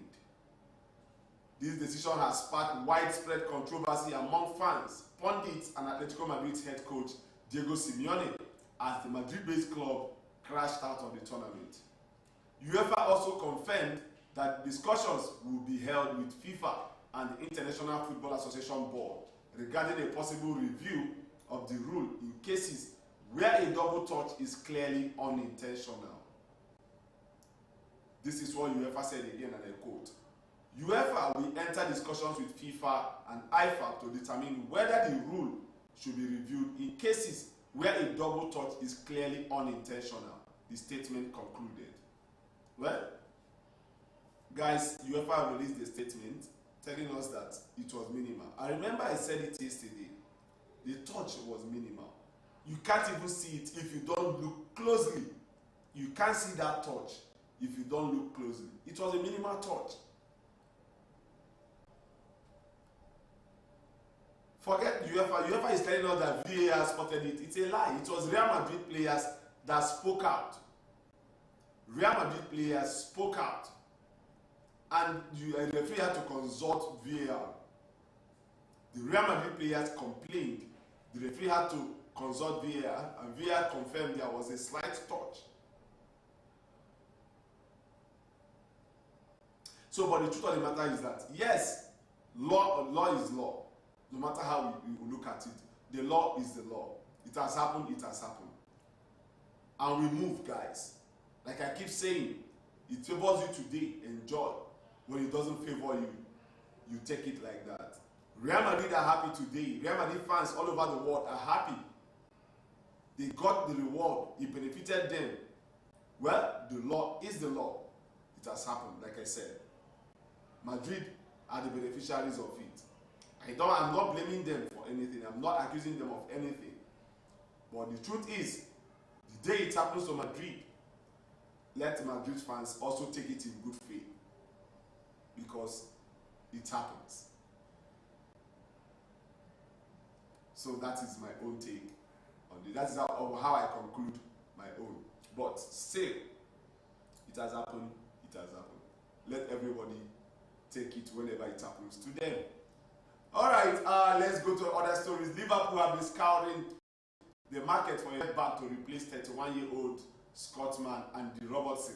This decision has sparked widespread controversy among fans, pundits, and Atletico Madrid's head coach Diego Simeone, as the Madrid-based club crashed out of the tournament. UEFA also confirmed that discussions will be held with FIFA and the International Football Association Board regarding a possible review of the rule in cases where a double touch is clearly unintentional. This is what UEFA said again, and I quote, UEFA will enter discussions with FIFA and IFAB to determine whether the rule should be reviewed in cases where a double touch is clearly unintentional, the statement concluded. Well, guys, UEFA released a statement telling us that it was minimal. I remember I said it yesterday. The touch was minimal. You can't even see it if you don't look closely. You can't see that touch if you don't look closely. It was a minimal touch. Forget UEFA. UEFA is telling us that VAR spotted it. It's a lie. It was Real Madrid players that spoke out. Real Madrid players spoke out. And the referee had to consult VAR. The Real Madrid players complained. The referee had to consult VAR, and VAR confirmed there was a slight touch. So, but the truth of the matter is that, yes, law is law. No matter how you look at it, the law is the law. It has happened, it has happened. And we move, guys. Like I keep saying, it favors you today, enjoy. When it doesn't favor you, you take it like that. Real Madrid are happy today. Real Madrid fans all over the world are happy. They got the reward. It benefited them. Well, the law is the law. It has happened, like I said. Madrid are the beneficiaries of it. I'm not blaming them for anything. I'm not accusing them of anything. But the truth is, the day it happens to Madrid, let Madrid fans also take it in good faith. Because it happens. So that is my own take on it. That is how I conclude my own. But still, it has happened, it has happened. Let everybody take it whenever it happens to them. Alright, let's go to other stories. Liverpool have been scouring the market for a left back to replace 31-year-old Scotsman Andy Robertson.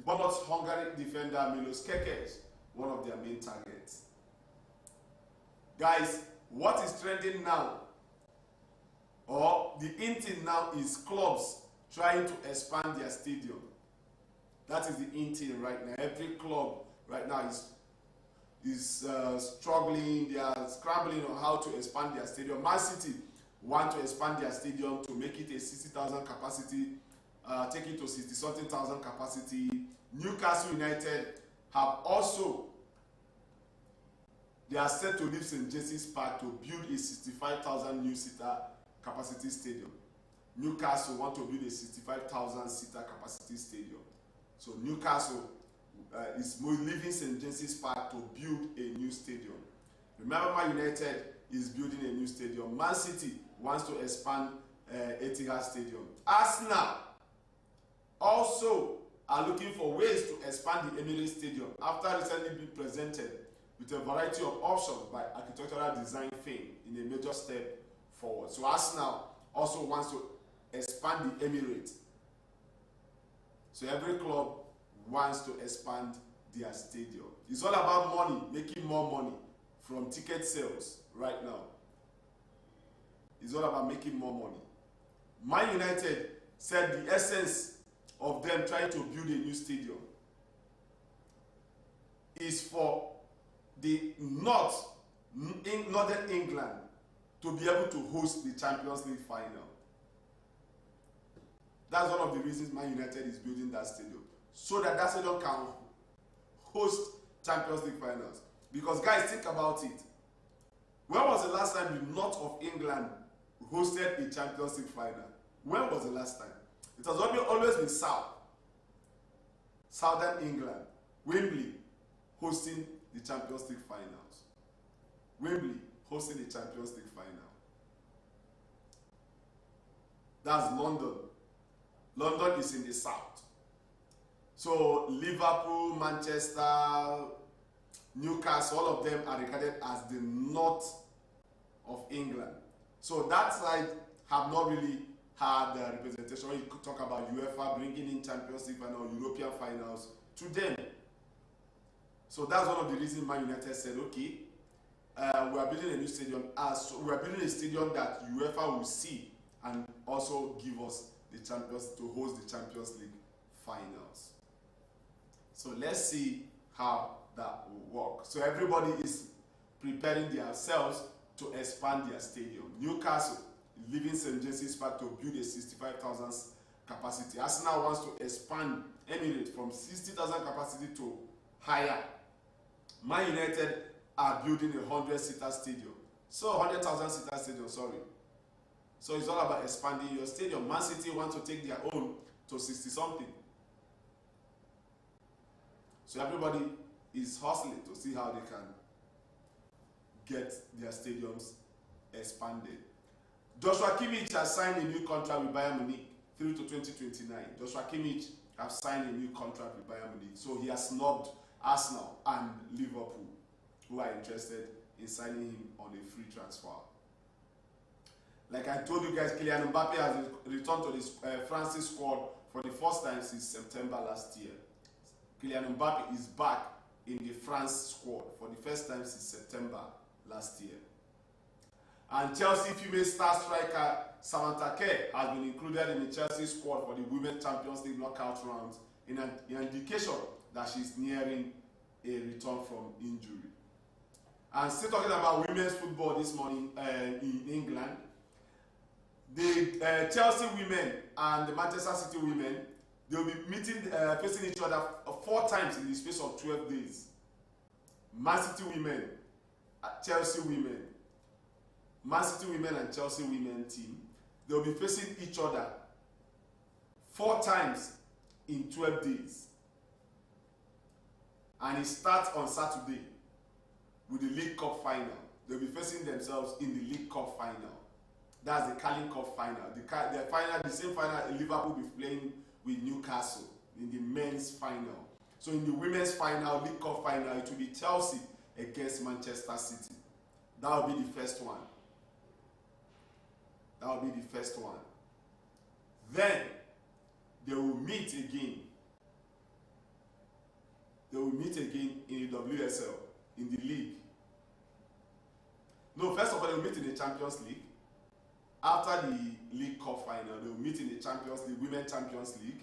Bournemouth's Hungary defender Milos Kerkez, one of their main targets. Guys, what is trending now, or the in thing now, is clubs trying to expand their stadium. That is the in thing right now. Every club right now is struggling. They are scrambling on how to expand their stadium. Man City want to expand their stadium to make it a 60,000 capacity, take it to 60-something thousand capacity. Newcastle United have also, they are set to leave St. James's Park to build a 65,000 new seater capacity stadium. Newcastle want to build a 65,000 seater capacity stadium. So Newcastle is leaving St. James's Park to build a new stadium. Remember, Man United is building a new stadium. Man City wants to expand Etihad Stadium. Arsenal also are looking for ways to expand the Emirates Stadium after recently being presented with a variety of options by architectural design fame in a major step forward. So Arsenal also wants to expand the Emirates. So every club wants to expand their stadium. It's all about money, making more money from ticket sales right now. It's all about making more money. Man United said the essence of them trying to build a new stadium is for the Northern England to be able to host the Champions League final. That's one of the reasons Man United is building that stadium, so that that stadium can host Champions League finals. Because guys, think about it. When was the last time the North of England hosted a Champions League final? When was the last time? It has always been Southern England, Wembley hosting the Champions League finals. Wembley hosting the Champions League final. That's London. London is in the south. So Liverpool, Manchester, Newcastle, all of them are regarded as the north of England. So that side have not really had representation. When you could talk about UEFA bringing in Champions League final, European finals to them. So that's one of the reasons Man United said, okay, we are building a new stadium. We are building a stadium that UEFA will see and also give us the Champions to host the Champions League finals. So let's see how that will work. So everybody is preparing themselves to expand their stadium. Newcastle leaving St. James's Park to build a 65,000 capacity. Arsenal wants to expand Emirates from 60,000 capacity to higher. Man United are building a 100-seater stadium. So 100,000 seater stadium, sorry. So it's all about expanding your stadium. Man City wants to take their own to 60-something. So everybody is hustling to see how they can get their stadiums expanded. Joshua Kimmich has signed a new contract with Bayern Munich through to 2029. Joshua Kimmich has signed a new contract with Bayern Munich. So he has snubbed Arsenal and Liverpool, who are interested in signing him on a free transfer. Like I told you guys, Kylian Mbappe has returned to the France's squad for the first time since September last year. Kylian Mbappe is back in the France squad for the first time since September last year. And Chelsea female star striker Samantha Kerr has been included in the Chelsea squad for the Women's Champions League knockout rounds in an indication that she's nearing a return from injury. And still talking about women's football this morning in England, the Chelsea women and the Manchester City women, they will be meeting, facing each other 4 times in the space of 12 days. Man City women, Chelsea women, Man City women and Chelsea women team, they will be facing each other 4 times in 12 days. And it starts on Saturday with the League Cup final. They'll be facing themselves in the League Cup final. That's the Carling Cup final. The same final Liverpool will be playing with Newcastle in the men's final. So in the women's final, League Cup final, it will be Chelsea against Manchester City. That will be the first one. That will be the first one. Then they will meet again. They will meet again in the WSL, in the league. No, first of all, they will meet in the Champions League. After the League Cup final, they will meet in the Champions League, Women's Champions League.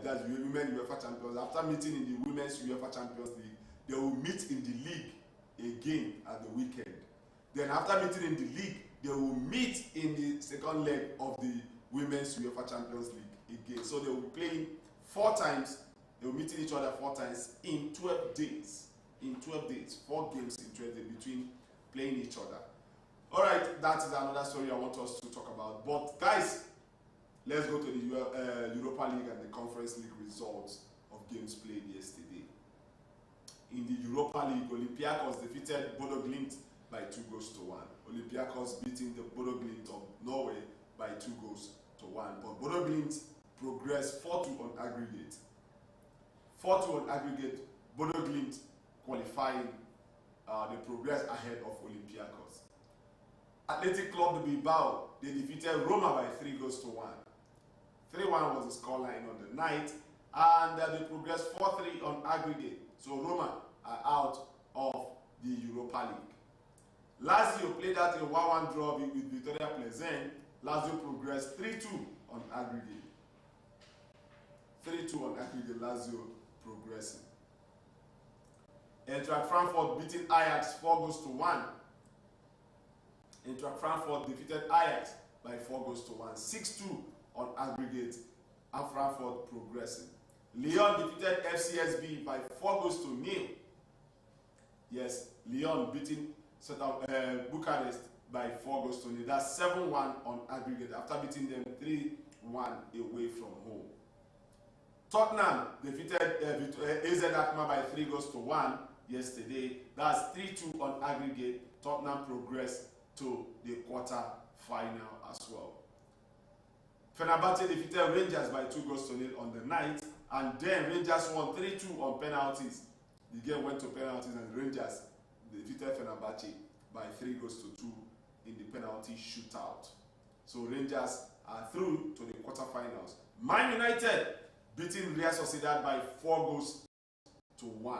That's Women UEFA Champions. After meeting in the Women's UEFA Champions League, they will meet in the league again at the weekend. Then after meeting in the league, they will meet in the second leg of the Women's UEFA Champions League again. So they will be playing 4 times. They will meet each other 4 times in 12 days. In 12 days, 4 games in 12 days between playing each other. All right, that is another story I want us to talk about. But guys, let's go to the Europa League and the Conference League results of games played yesterday. In the Europa League, Olympiacos defeated Bodo Glimt by 2-1. Olympiacos beating the Bodo Glimt of Norway by 2-1. But Bodo Glimt progressed 4-2 on aggregate. 4-2 on aggregate. Bodo Glimt qualifying. They progressed ahead of Olympiacos. Athletic Club de Bilbao, they defeated Roma by 3-1. 3-1 was the scoreline on the night, and they progressed 4-3 on aggregate. So Roma are out of the Europa League. Lazio played out a 1-1 draw with Victoria Plzen. Lazio progressed 3-2 on aggregate. 3-2 on aggregate, Lazio progressing. Eintracht Frankfurt beating Ajax 4-1. Eintracht Frankfurt defeated Ajax by 4-1. 6-2 on aggregate, and Frankfurt progressing. Lyon defeated FCSB by 4-0. Yes, Lyon beating Bucharest by 4-0. That's 7-1 on aggregate after beating them 3-1 away from home. Tottenham defeated AZ Alkmaar by 3-1 yesterday. That's 3-2 on aggregate. Tottenham progressed to the quarter final as well. Fenerbahce defeated Rangers by 2-0 on the night, and then Rangers won 3-2 on penalties. The game went to penalties, and Rangers defeated Fenerbahce by 3-2 in the penalty shootout. So Rangers are through to the quarterfinals. Man United beating Real Sociedad by 4-1.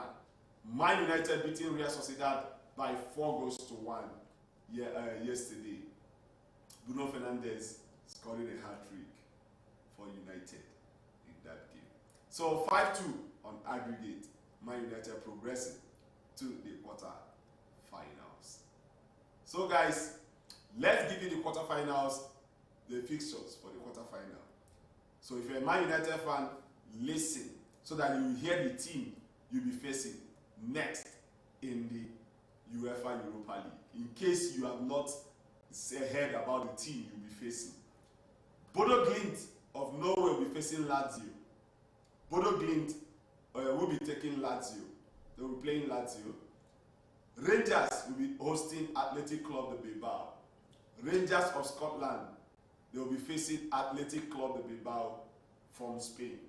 Man United beating Real Sociedad by 4-1 yesterday. Bruno Fernandes scoring a hat-trick for United in that game. So 5-2 on aggregate. Man United progressing to the quarter-finals. So guys, let's give you the quarter-finals, the fixtures for the quarter-final. So if you're a Man United fan, listen so that you will hear the team you'll be facing next in the UEFA Europa League. In case you have not heard about the team you'll be facing. Bodo Glimt of Norway will be facing Lazio. Bodo Glimt will be taking Lazio. They will be playing Lazio. Rangers will be hosting Athletic Club de Bilbao. Rangers of Scotland, they will be facing Athletic Club de Bilbao from Spain.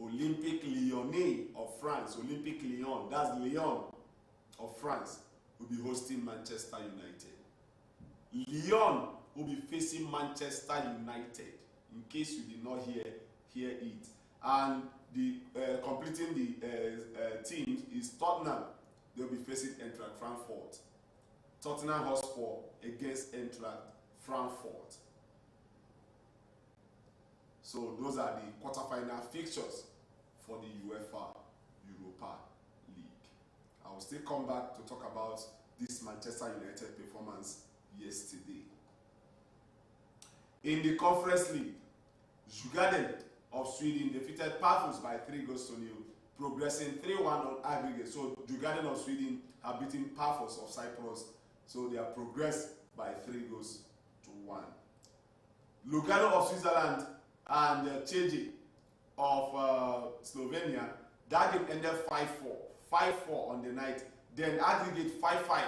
Olympique Lyonnais of France, Olympique Lyon, that's Lyon of France, will be hosting Manchester United. Lyon will be facing Manchester United, in case you did not hear it. And completing the teams is Tottenham. They'll be facing Eintracht Frankfurt. Tottenham Hotspur against Eintracht Frankfurt. So those are the quarterfinal fixtures for the UEFA Europa League. I will still come back to talk about this Manchester United performance yesterday. In the Conference League, Djurgården of Sweden defeated Pafos by 3-0, progressing 3-1 on aggregate. So Djurgården of Sweden have beaten Pafos of Cyprus, so they have progressed by 3-1. Lugano of Switzerland and Čeže of Slovenia, that game ended 5-4 on the night, then aggregate 5-5.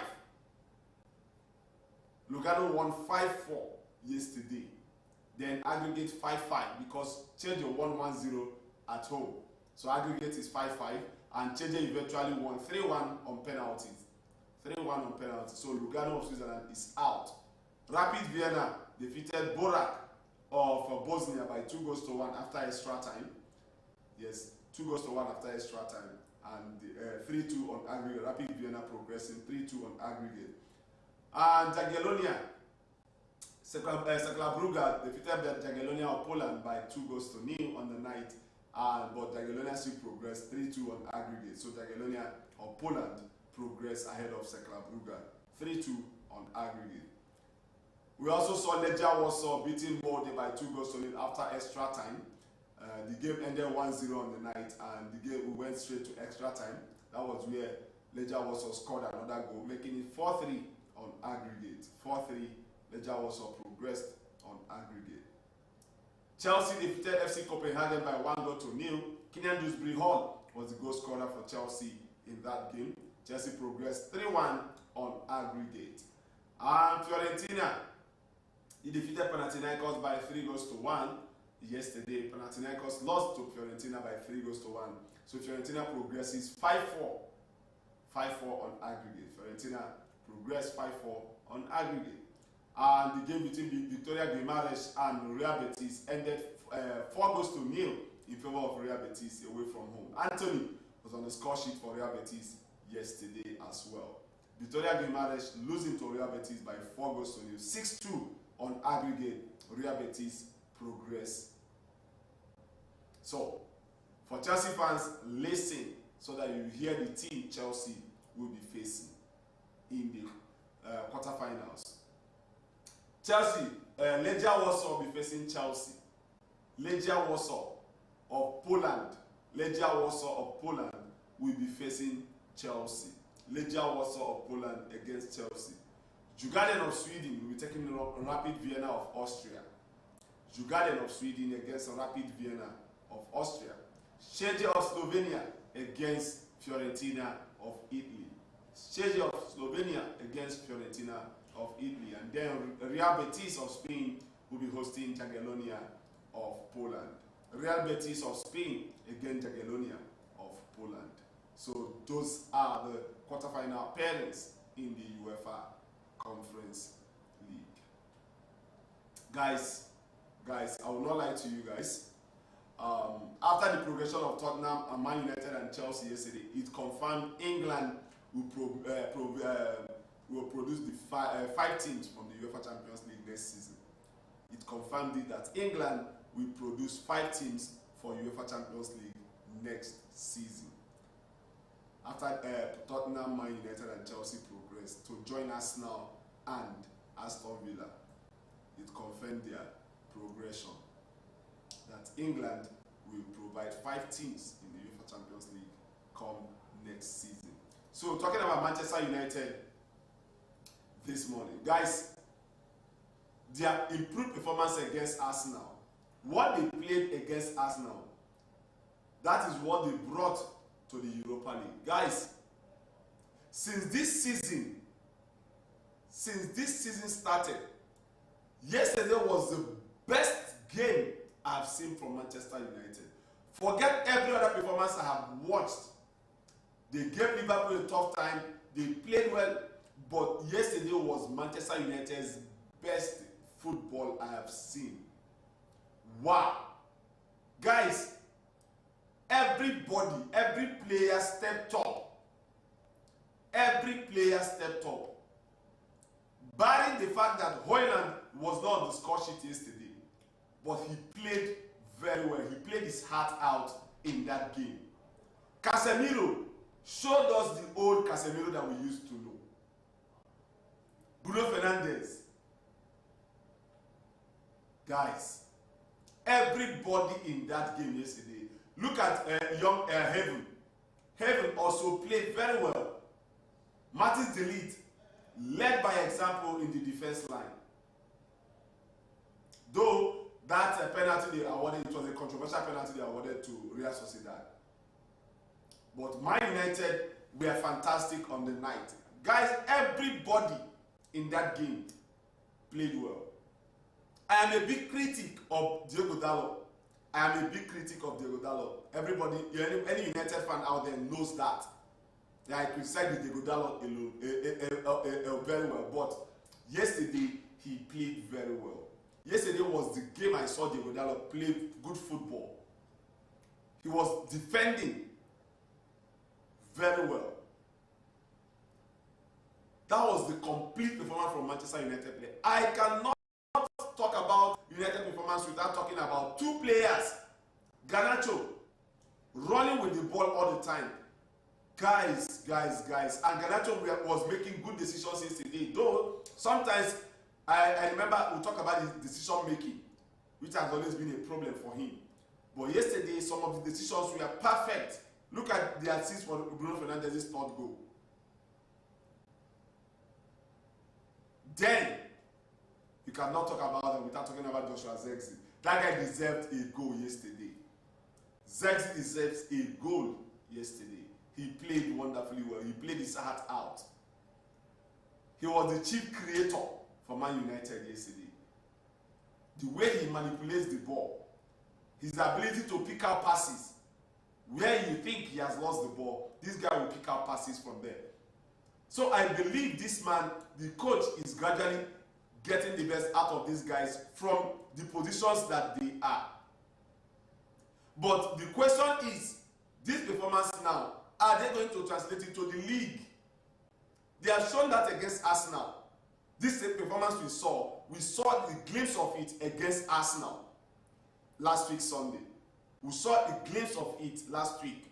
Lugano won 5-4 yesterday, then aggregate 5-5 because Čeže won 1-0 at home. So aggregate is 5-5, and Čeže eventually won 3-1 on penalties. 3-1 on penalties. So Lugano of Switzerland is out. Rapid Vienna defeated Borac of Bosnia by 2-1 after extra time. Yes, 2-1 after extra time, and 3-2 on aggregate. Rapid Vienna progressing 3-2 on aggregate. And Jagiellonia, Cercle Brugge defeated Jagiellonia of Poland by 2-0 on the night, but Jagiellonia still progressed 3-2 on aggregate. So Jagiellonia of Poland progressed ahead of Cercle Brugge 3-2 on aggregate. We also saw Legia Warsaw beating Molde by 2-0 after extra time. The game ended 1-0 on the night, and the game went straight to extra time. That was where Legia Warsaw scored another goal, making it 4-3 on aggregate. 4-3, Legia Warsaw progressed on aggregate. Chelsea defeated FC Copenhagen by 1-0. Kylian Dewsbury Hall was the goal scorer for Chelsea in that game. Chelsea progressed 3-1 on aggregate. And Fiorentina, he defeated Panathinaikos by 3-1. Yesterday, Panathinaikos lost to Fiorentina by 3-1. So Fiorentina progresses 5-4 on aggregate. Fiorentina progressed 5-4 on aggregate. And the game between Victoria Guimaraes and Real Betis ended 4-0 in favor of Real Betis away from home. Anthony was on the score sheet for Real Betis yesterday as well. Victoria Guimaraes losing to Real Betis by 4-0, 6-2 on aggregate. Real Betis progress. So, for Chelsea fans, listen so that you hear the team Chelsea will be facing in the quarterfinals. Chelsea, Legia Warsaw will be facing Chelsea. Legia Warsaw of Poland. Legia Warsaw of Poland will be facing Chelsea. Legia Warsaw of Poland against Chelsea. Djurgården of Sweden will be taking Rapid Vienna of Austria. Djurgården of Sweden against Rapid Vienna of Austria. Čeže of Slovenia against Fiorentina of Italy. Čeže of Slovenia against Fiorentina of Italy. And then Real Betis of Spain will be hosting Jagiellonia of Poland. Real Betis of Spain against Jagiellonia of Poland. So those are the quarterfinal pairings in the UEFA Conference League. Guys, I will not lie to you guys. After the progression of Tottenham and Man United and Chelsea yesterday, it confirmed England will produce the five teams from the UEFA Champions League next season. It confirmed it that England will produce 5 teams for UEFA Champions League next season. After Tottenham, Man United and Chelsea progressed to join Arsenal and Aston Villa, it confirmed their progression that England will provide 5 teams in the UEFA Champions League come next season. So talking about Manchester United this morning, guys, their improved performance against Arsenal, what they played against Arsenal, that is what they brought to the Europa League. Guys, since this season started, yesterday was the best game I've seen from Manchester United. Forget every other performance I have watched. They gave Liverpool a tough time. They played well, but yesterday was Manchester United's best football I have seen. Wow. Guys, Everybody, every player stepped up. Every player stepped up. Barring the fact that Højlund was not on the score sheet yesterday, but he played very well. He played his heart out in that game. Casemiro showed us the old Casemiro that we used to know. Bruno Fernandes. Guys, everybody in that game yesterday. Look at young Heaven. Heaven also played very well. Martins de Ligt led by example in the defense line. Though that penalty they awarded, it was a controversial penalty they awarded to Real Sociedad. But Man United were fantastic on the night. Guys, everybody in that game played well. I am a big critic of Diogo Dalot. I am a big critic of Diogo Dalot. Everybody, any United fan out there knows that. I criticized Diogo Dalot very well, but yesterday he played very well. Yesterday was the game I saw Diogo Dalot play good football. He was defending very well. That was the complete performance from Manchester United player. I cannot talk about United performance without talking about two players. Garnacho running with the ball all the time. Guys. And Garnacho was making good decisions yesterday. Though sometimes I remember we talk about his decision making, which has always been a problem for him. But yesterday, some of the decisions were perfect. Look at the assist for Bruno Fernandes' third goal. Then, you cannot talk about them without talking about Joshua Zirkzee. That guy deserved a goal yesterday. Zirkzee deserves a goal yesterday. He played wonderfully well. He played his heart out. He was the chief creator for Man United yesterday. The way he manipulates the ball, his ability to pick out passes, where you think he has lost the ball, this guy will pick out passes from there. So I believe this man, the coach, is gradually getting the best out of these guys from the positions that they are. But the question is, this performance now, are they going to translate it to the league? They have shown that against Arsenal. This performance we saw the glimpse of it against Arsenal last week Sunday. We saw a glimpse of it last week.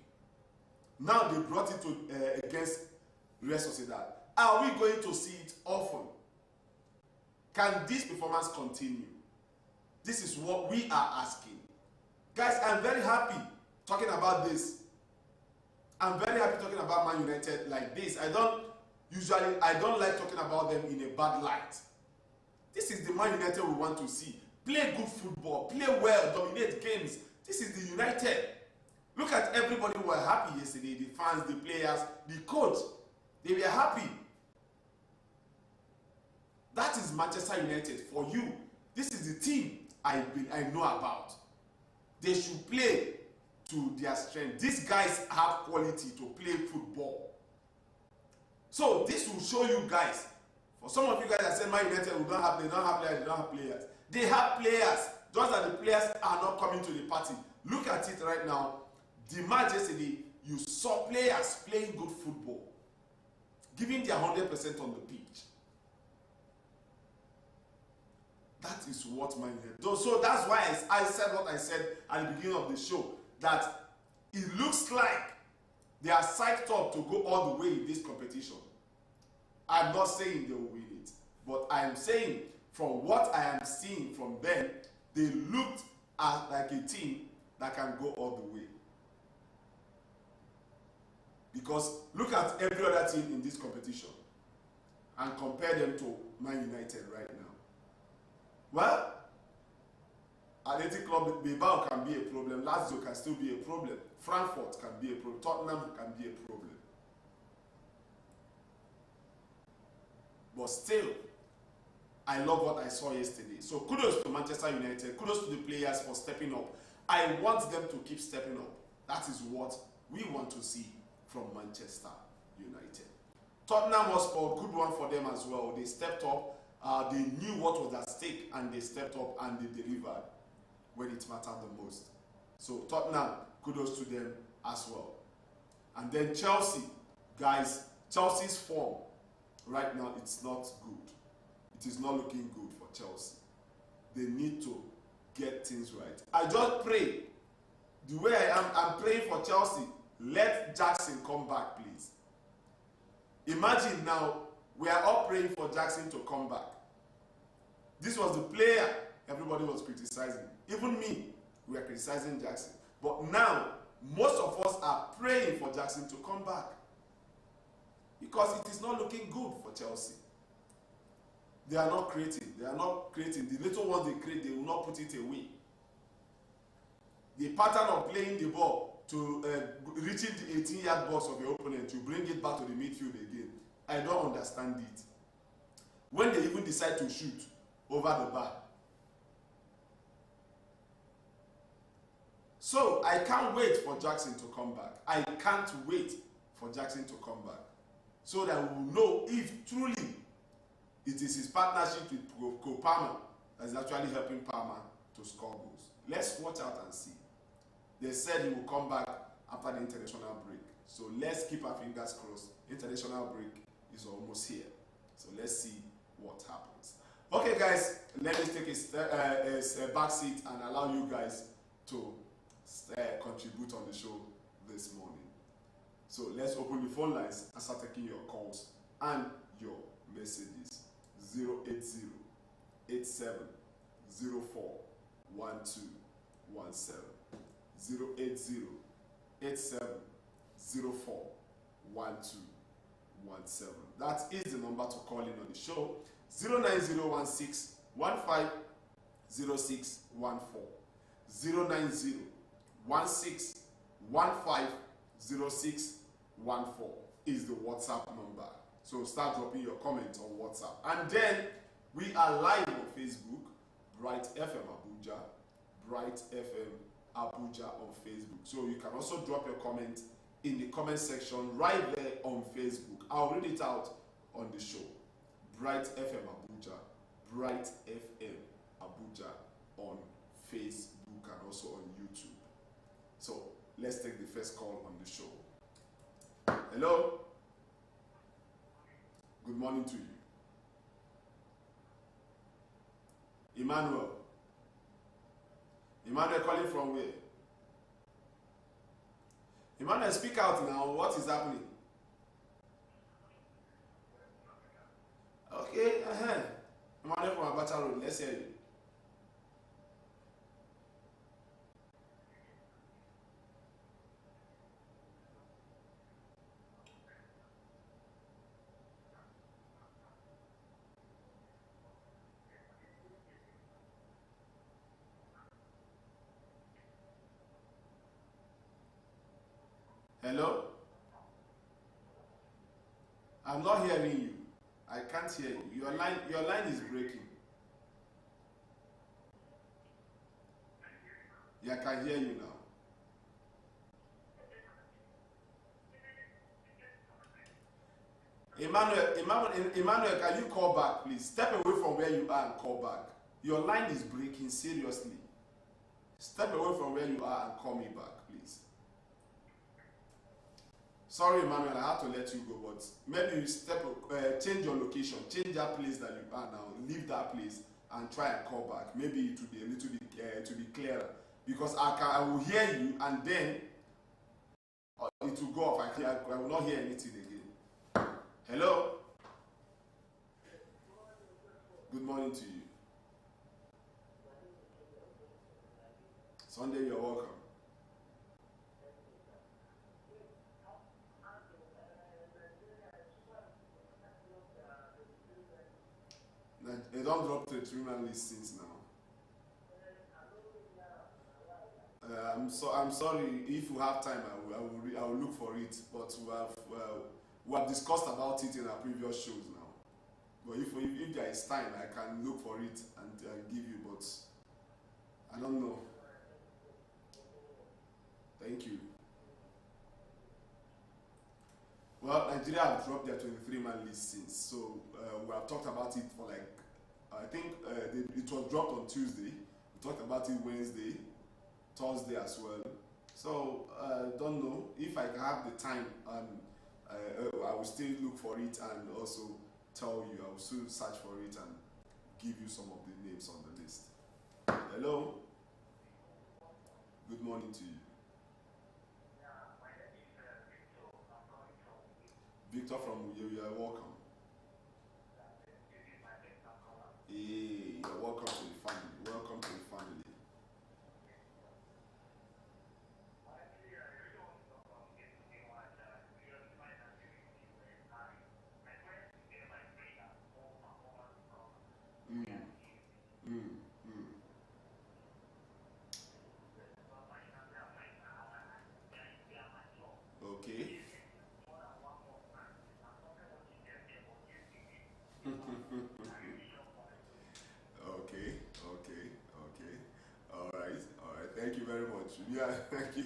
Now they brought it to against Real Sociedad. Are we going to see it often? Can this performance continue? This is what we are asking. Guys, I'm very happy talking about this. I'm very happy talking about Man United like this. I don't like talking about them in a bad light. This is the Man United we want to see. Play good football, play well, dominate games. This is the United. Look at everybody who were happy yesterday. The fans, the players, the coach. They were happy. That is Manchester United for you. This is the team I know about. They should play to their strength. These guys have quality to play football. So this will show you guys. For some of you guys that say Man United they don't have players. They have players. Just that the players are not coming to the party. Look at it right now. The match yesterday, you saw players playing good football, giving their 100% on the pitch. That is what Man United does. So that's why I said what I said at the beginning of the show, that it looks like they are psyched up to go all the way in this competition. I'm not saying they will win it, but I am saying from what I am seeing from them, they looked like a team that can go all the way. Because look at every other team in this competition and compare them to Man United right now. Well, Athletic Club Bilbao can be a problem. Lazio can still be a problem. Frankfurt can be a problem. Tottenham can be a problem. But still, I love what I saw yesterday. So kudos to Manchester United. Kudos to the players for stepping up. I want them to keep stepping up. That is what we want to see from Manchester United. Tottenham was a good one for them as well. They stepped up. They knew what was at stake, and they stepped up and they delivered when it mattered the most. So Tottenham, kudos to them as well. And then Chelsea, guys, Chelsea's form right now, it's not good. It is not looking good for Chelsea. They need to get things right. I just pray, the way I am, I'm praying for Chelsea. Let Jackson come back, please. Imagine now, we are all praying for Jackson to come back. This was the player everybody was criticizing. Even me, we are criticizing Jackson. But now, most of us are praying for Jackson to come back. Because it is not looking good for Chelsea. They are not creating. They are not creating. The little ones they create, they will not put it away. The pattern of playing the ball to reaching the 18-yard box of your opponent, to bring it back to the midfield again, I don't understand it. When they even decide to shoot over the bar. So I can't wait for Jackson to come back. I can't wait for Jackson to come back. So that we will know if truly it is his partnership with Cole Palmer that is actually helping Palmer to score goals. Let's watch out and see. They said he will come back after the international break. So let's keep our fingers crossed. International break is almost here. So let's see what happens. Okay, guys, let me take a back seat and allow you guys to contribute on the show this morning. So let's open the phone lines and start taking your calls and your messages. 080-8704-1217. 080-8704-1217. That is the number to call in on the show. 09016-150614. 09016-150614 is the WhatsApp number. So start dropping your comments on WhatsApp. And then we are live on Facebook, Bright FM Abuja, Bright FM Abuja on Facebook. So you can also drop your comment in the comment section right there on Facebook. I'll read it out on the show. Bright FM Abuja, Bright FM Abuja on Facebook and also on YouTube. So let's take the first call on the show. Hello? Good morning to you. Emmanuel. Emmanuel calling from where? Emmanuel, speak out now. What is happening? Okay, Emmanuel from Abacha Road. Let's hear you. Hello? I'm not hearing you. I can't hear you. Your line is breaking. Yeah, I can hear you now. Emmanuel, can you call back, please? Step away from where you are and call back. Your line is breaking, seriously. Step away from where you are and call me back, please. Sorry, Emmanuel, I have to let you go, but maybe you change your location, change that place that you are now, leave that place and try and call back. Maybe it will be a little bit to be clearer, because I will hear you and then it will go off. I will not hear anything again. Hello? Good morning to you. Sunday, you're welcome. They don't drop to the 3-man list since now. I'm sorry. If you have time, I will look for it. But we have discussed about it in our previous shows now. But if there is time, I can look for it and give you. But I don't know. Thank you. Well, Nigeria have dropped their 23-man list since. So we have talked about it for like, I think it was dropped on Tuesday. We talked about it Wednesday, Thursday as well. So don't know if I can have the time, and I will still look for it and also tell you. I will still search for it and give you some of the names on the list. Hello. Good morning to you. Victor from Uyo, you are welcome. Hey, you're welcome to the family. Welcome to the family. Mm, mm, mm. Okay. Okay, okay, okay. All right, all right. Thank you very much. Yeah, thank you.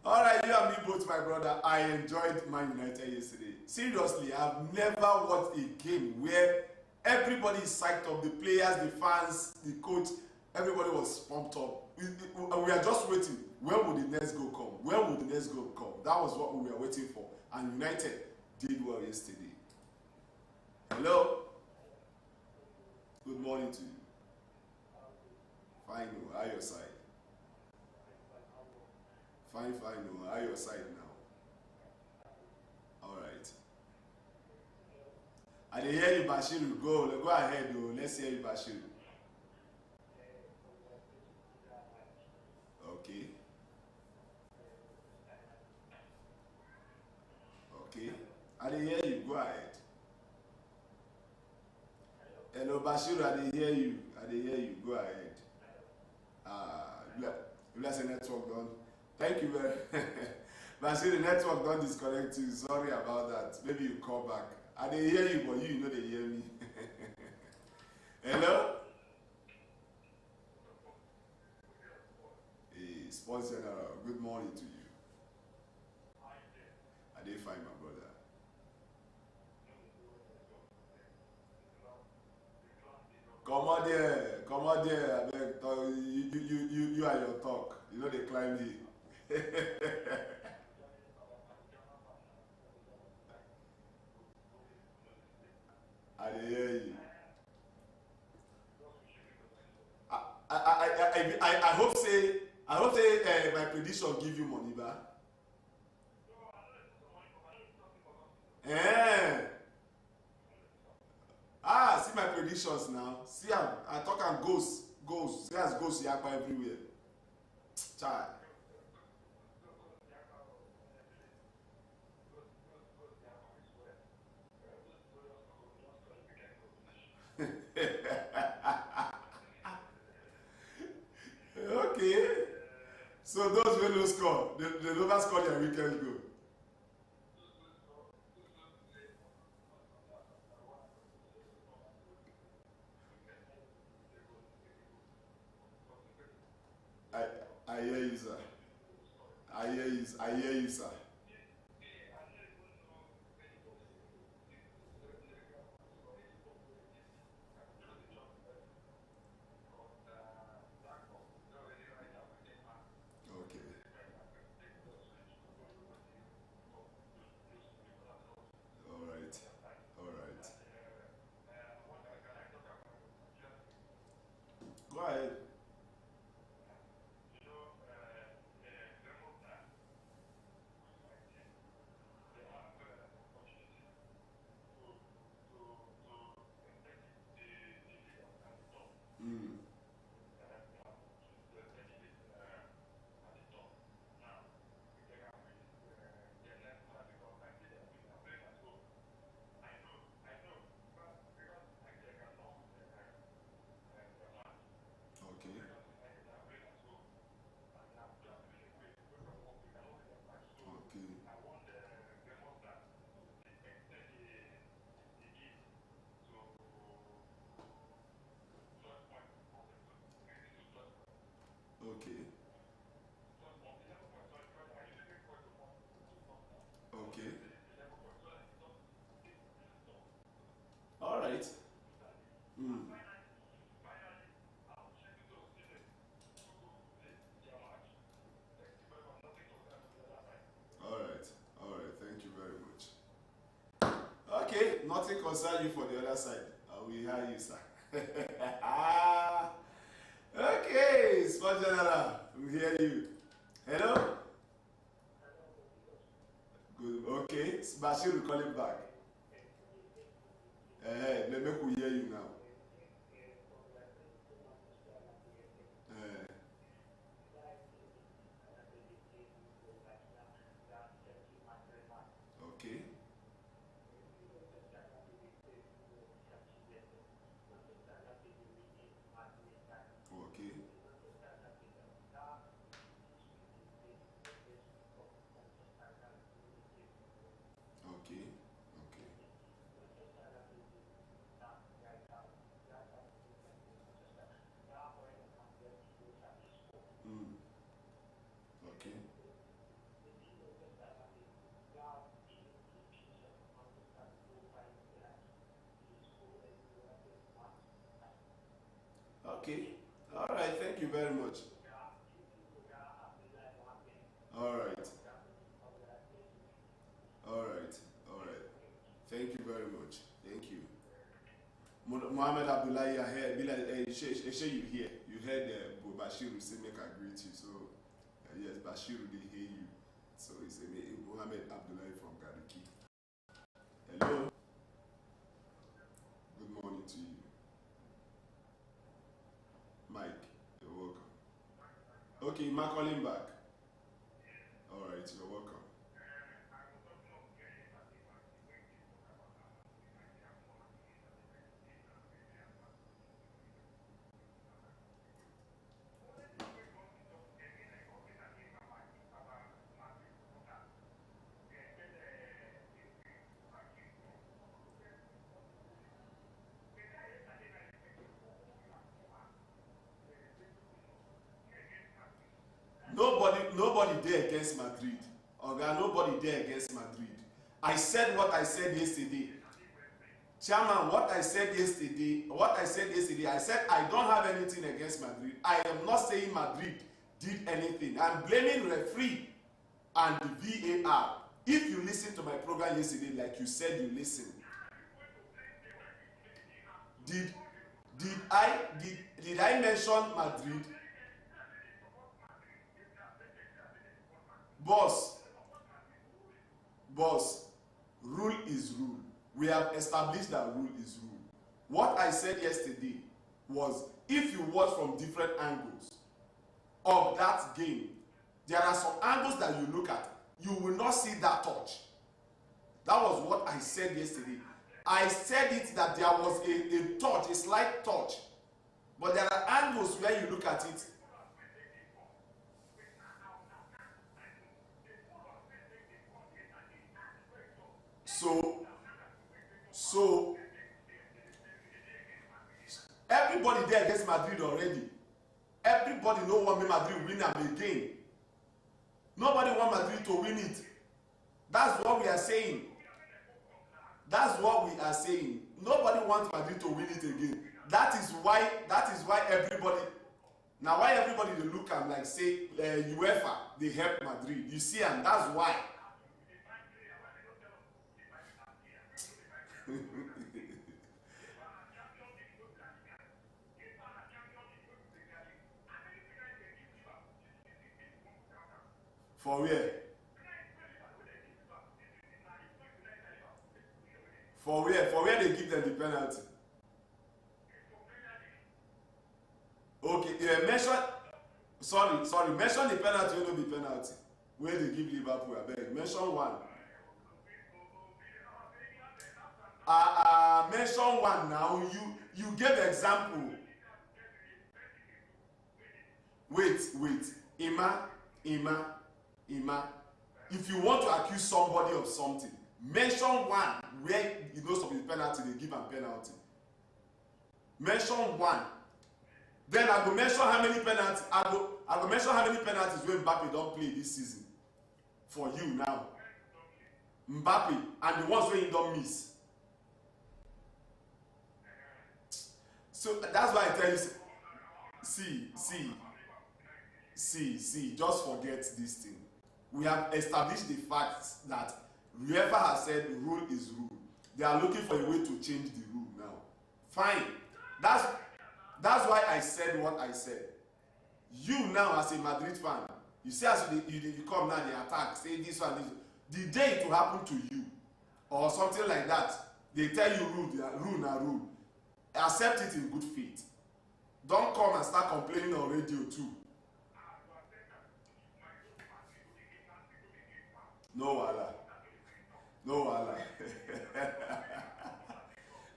All right, you and me both, my brother. I enjoyed Man United yesterday. Seriously, I've never watched a game where everybody is psyched up. The players, the fans, the coach, everybody was pumped up. We are just waiting. When will the next goal come? When will the next goal come? That was what we were waiting for. And United did well yesterday. Hello. Good morning to you. Fine, how are your side? Fine, how are your side now? All right. I dey hear you, Bashiru. Go ahead, though. Let's hear you, Bashiru. Okay. Okay. I dey hear you. Go ahead. Hello, Bashiru. I dey hear you. Go ahead. Bless the network done. Thank you very Bashiru, the network don't disconnect you. Sorry about that. Maybe you call back. I dey hear you, but you know they hear me. Hello? Hey, Sports General, good morning to you. I dey fine, my brother. Come on there, I beg. You and your talk. You know they climb here. I dey hear you. I hope say my prediction give you money back. Eh. See my predictions now. See I talk am goes. See as goes yakpa everywhere. Child. Okay. So those wey no score, they never score their weekend goal. I I hear you, sir. I hear you, sir. Okay. All right. All right. Go ahead. Mm. Okay. Okay. Okay. Okay. All right. Mm. concern you for the other side. I will hear you, sir. Okay, Sport General, we hear you. Hello? Good. Okay, Bashir will call him back. Maybe we hear you now. Okay. Okay. Okay. Okay. Mm. Okay. Okay. All right. Thank you very much. All right. All right. All right. Thank you very much. Thank you. Mohammed Abdullahi, I heard, you hear. You heard Bashir say make I greet you. So, yes, Bashir, they hear you. So, it's Mohammed Abdullahi from Gariki. Hello. Good morning to you. Mike, you're welcome. Okay, Mark, calling back. All right, you're welcome. Nobody there against Madrid. Okay, nobody there against Madrid. I said what I said yesterday. Chairman, what I said yesterday, I said I don't have anything against Madrid. I am not saying Madrid did anything. I'm blaming referee and the VAR. If you listen to my program yesterday, like you said you listened, did I mention Madrid? Boss, rule is rule. We have established that rule is rule. What I said yesterday was, if you watch from different angles of that game, there are some angles that you look at, you will not see that touch. That was what I said yesterday. I said it that there was a touch, a slight touch. But there are angles where you look at it. So everybody there against Madrid already. Everybody no want Madrid win them again. Nobody want Madrid to win it. That's what we are saying. That's what we are saying. Nobody wants Madrid to win it again. That is why everybody, now why everybody they look at like say UEFA they help Madrid. You see, and that's why. For where? For where? For where they give them the penalty? Okay, mention. Sorry. Mention the penalty. Will not be penalty. Where they give Liverpool? I beg. Mention one. Mention one now. You gave example. Wait. Ima. If you want to accuse somebody of something, mention one where you know some penalty they give a penalty. Mention one. Then I go mention how many penalties. I go mention how many penalties when Mbappe don't play this season. For you now, Mbappe and the ones where he don't miss. So that's why I tell you. See. Just forget this thing. We have established the fact that whoever has said rule is rule. They are looking for a way to change the rule now. Fine. That's why I said what I said. You now as a Madrid fan, you see as you come now, they attack, say this one, this. The day it will happen to you, or something like that, they tell you rule na rule. Accept it in good faith. Don't come and start complaining on radio too. No wahala. No wahala.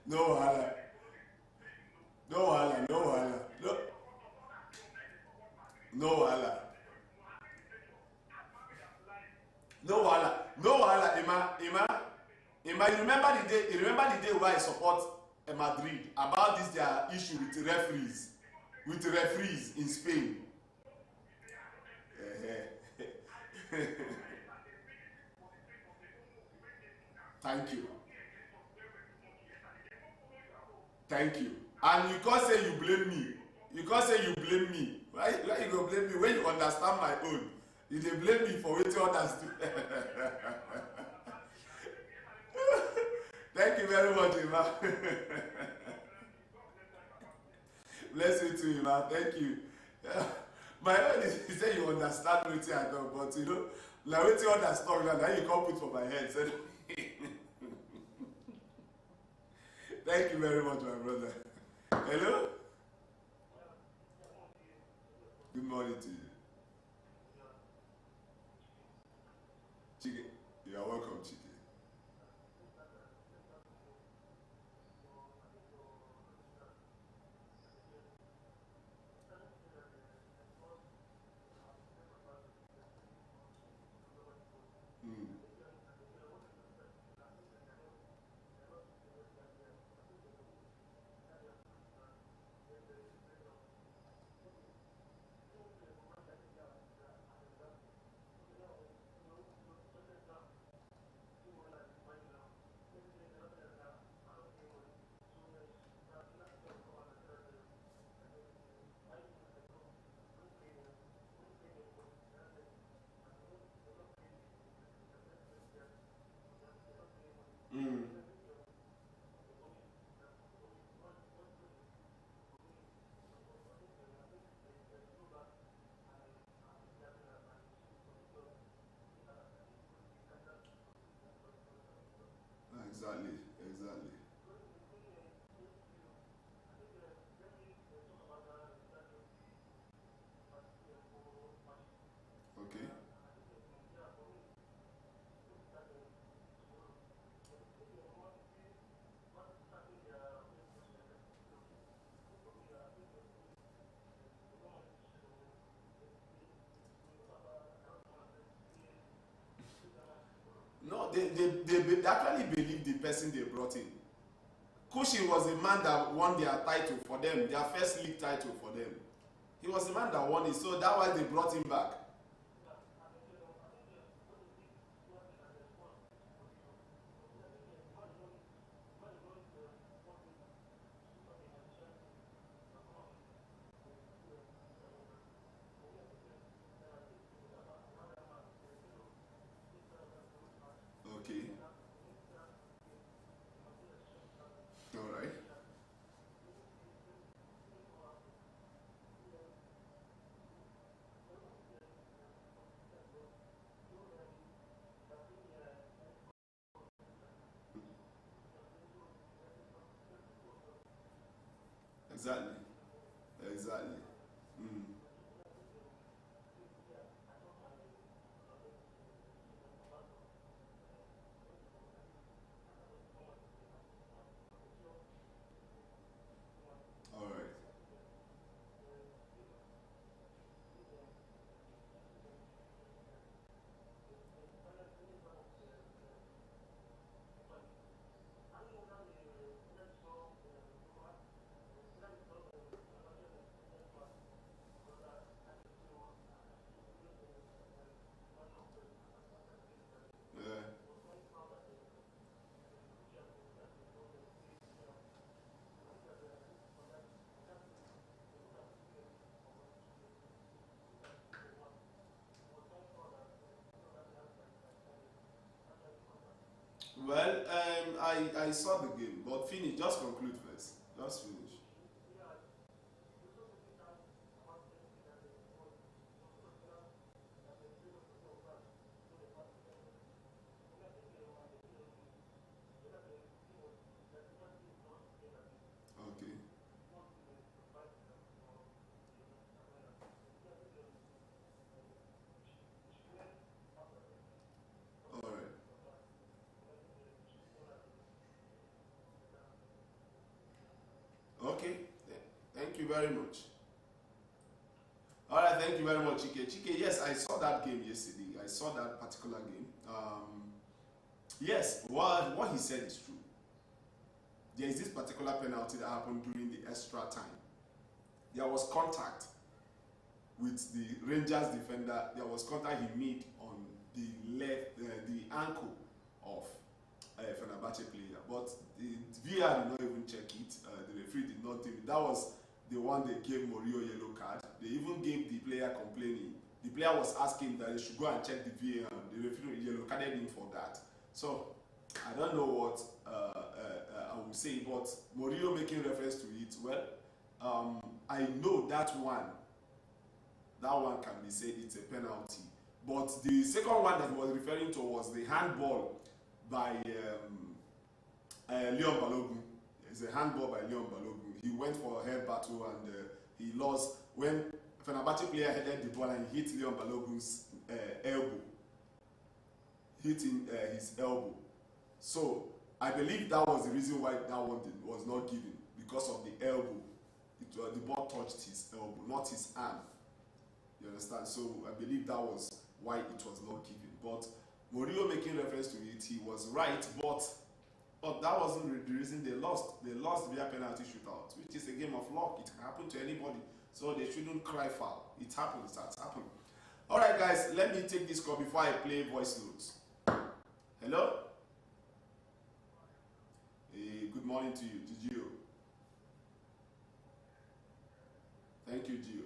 No wahala. No wahala. No wahala. No wahala. No wahala. No wahala. Emma, you remember the day where I support Madrid about this their issue with referees in Spain. Thank you. Thank you. And you can't say you blame me. You can't say you blame me. Why you go blame me when you understand my own? You dey blame me for wetin others do. Thank you very much, Emma. Bless you too, Emma. Thank you. My own is he say you understand wetin I talk, but you know, like wetin others talk now you come put for my head. So thank you very much, my brother. Hello? Good morning to you. Chike, you are welcome, Chike. Exactly. Okay. No, they actually believe the person they brought in. Kushi was a man that won their title for them, their first league title for them. He was the man that won it, so that's why they brought him back. Okay. All right. Exactly. Exactly. Mm. All right. I saw the game, but finish. Just conclude first. Just finish. Okay. All right. Okay. Thank you very much. All right. Thank you very much, Chike. Chike, yes, I saw that game yesterday. I saw that particular game. Yes, what he said is true. There is this particular penalty that happened during the extra time. There was contact with the Rangers defender. There was contact he made on the left, the ankle of Fenerbahce player. But the VAR did not even check it. The referee did not do it. That was the one they gave Morio yellow card. They even gave the player complaining. The player was asking that they should go and check the VAR. The referee yellow carded him for that. So I don't know what I would say, but Morio making reference to it. Well, I know that one can be said it's a penalty. But the second one that he was referring to was the handball by Leon Balogun. It's a handball by Leon Balogun. He went for a head battle and he lost when Fenerbahce player headed the ball and hit Leon Balogun's elbow. Hitting his elbow. So I believe that was the reason why that one was not given, because of the elbow. The ball touched his elbow, not his arm. You understand? So I believe that was why it was not given. But Mourinho making reference to it, he was right, but that wasn't the reason they lost. They lost via penalty shootout, which is a game of luck. It can happen to anybody. So they shouldn't cry foul. It happens, that's happened. Alright guys, let me take this call before I play voice notes. Hello? Hey, good morning to you, to Gio. Thank you, Gio.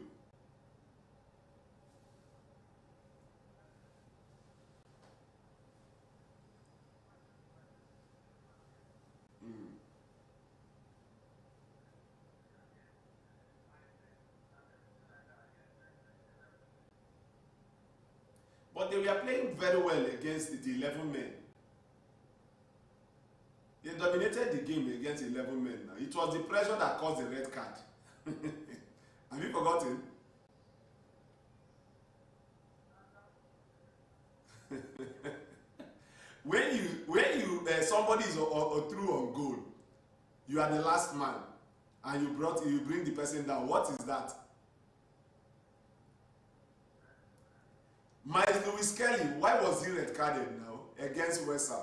But they were playing very well against the 11 men. They dominated the game against 11 men. Now, it was the pressure that caused the red card. Have you forgotten? when somebody is through on goal, you are the last man, and you bring the person down. What is that? Miles Lewis Kelly, why was he red carded now against West Ham?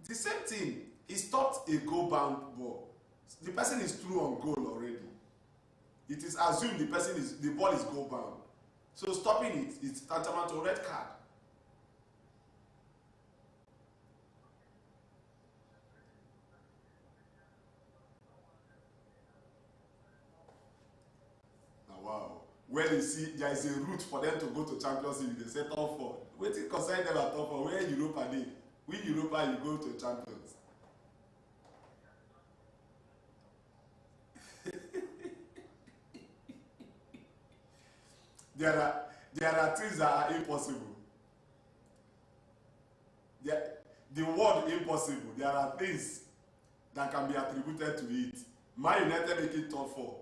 The same thing. He stopped a goal-bound ball. The person is through on goal already. It is assumed the ball is goal-bound. So stopping it is tantamount to a red card. Now, wow. When you see there is a route for them to go to Champions League, they say top four. Wetin concern them at top four? Where Europa dey? Win Europa, you go to Champions. There are things that are impossible. The word impossible, there are things that can be attributed to it. Man United make it top four.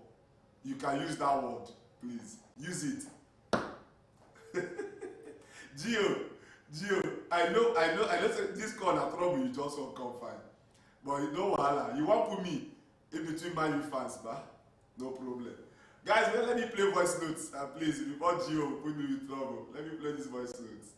You can use that word, please. Use it. Gio, I know say this call na trouble you just won't come fine. But you know wahala. You wan put me in between Man U fans, ba? No problem. Guys, let me play voice notes, please. Before Gio put me with trouble, let me play this voice notes.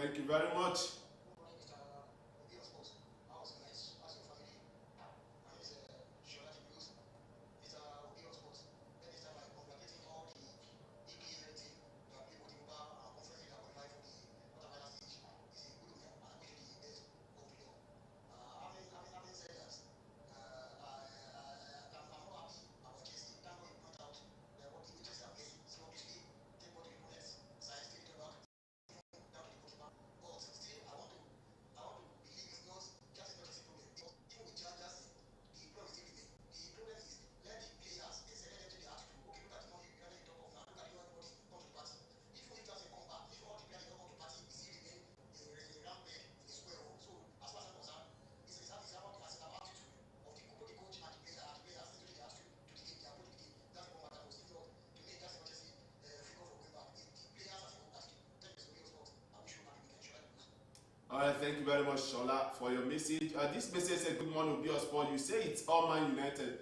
thank you very much. All right, thank you very much, Shola, for your message. This message said, "Good morning, Obi Sport. You say it's all Man United.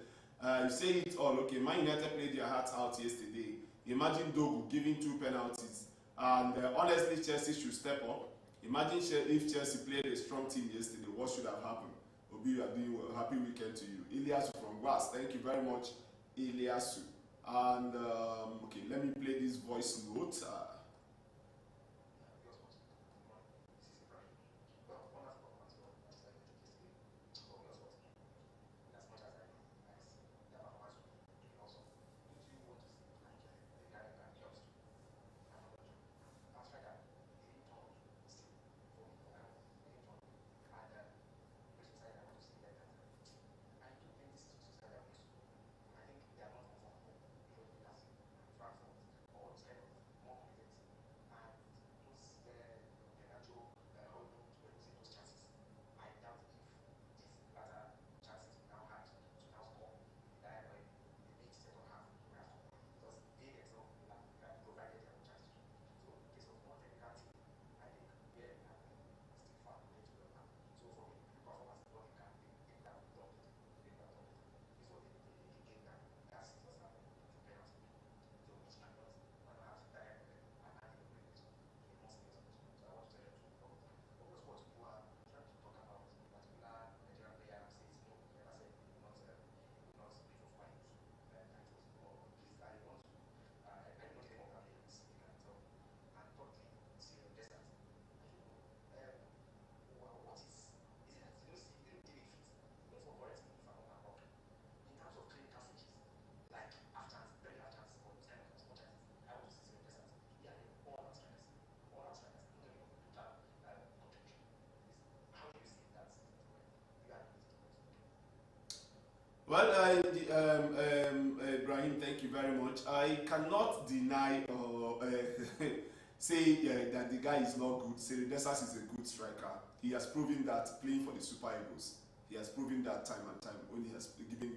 You say it all. Okay, Man United played their hearts out yesterday. Imagine Dogu giving 2 penalties. And honestly, Chelsea should step up. Imagine if Chelsea played a strong team yesterday. What should have happened? Obi, you are doing well. Happy weekend to you. Iliasu from Guas. Thank you very much, Iliasu. And okay, let me play this voice note. Well, Ibrahim, thank you very much. I cannot deny or say that the guy is not good. Cesc Desas is a good striker. He has proven that playing for the Super Eagles. He has proven that time and time when he has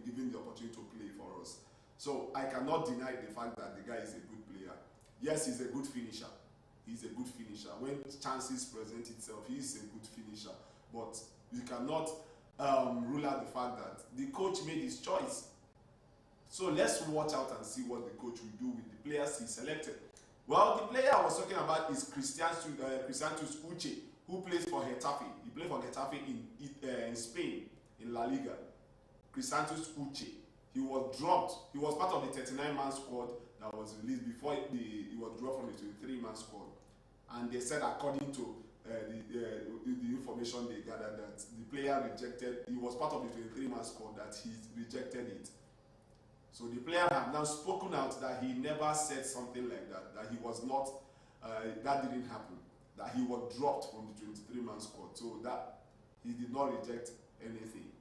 given the opportunity to play for us. So I cannot deny the fact that the guy is a good player. Yes, he's a good finisher. He's a good finisher. When chances present itself, he's a good finisher. But you cannot rule out the fact that the coach made his choice. So let's watch out and see what the coach will do with the players he selected. Well, the player I was talking about is Christiantus Uche, who plays for Getafe. He played for Getafe in Spain, in La Liga. Christiantus Uche. He was dropped. He was part of the 39-man squad that was released before he was dropped from the 23-man squad. And they said, according to the information they gathered, that the player rejected, he was part of the 23-man squad, that he rejected it. So the player have now spoken out that he never said something like that, that he was not, that didn't happen, that he was dropped from the 23-man squad, so that he did not reject anything.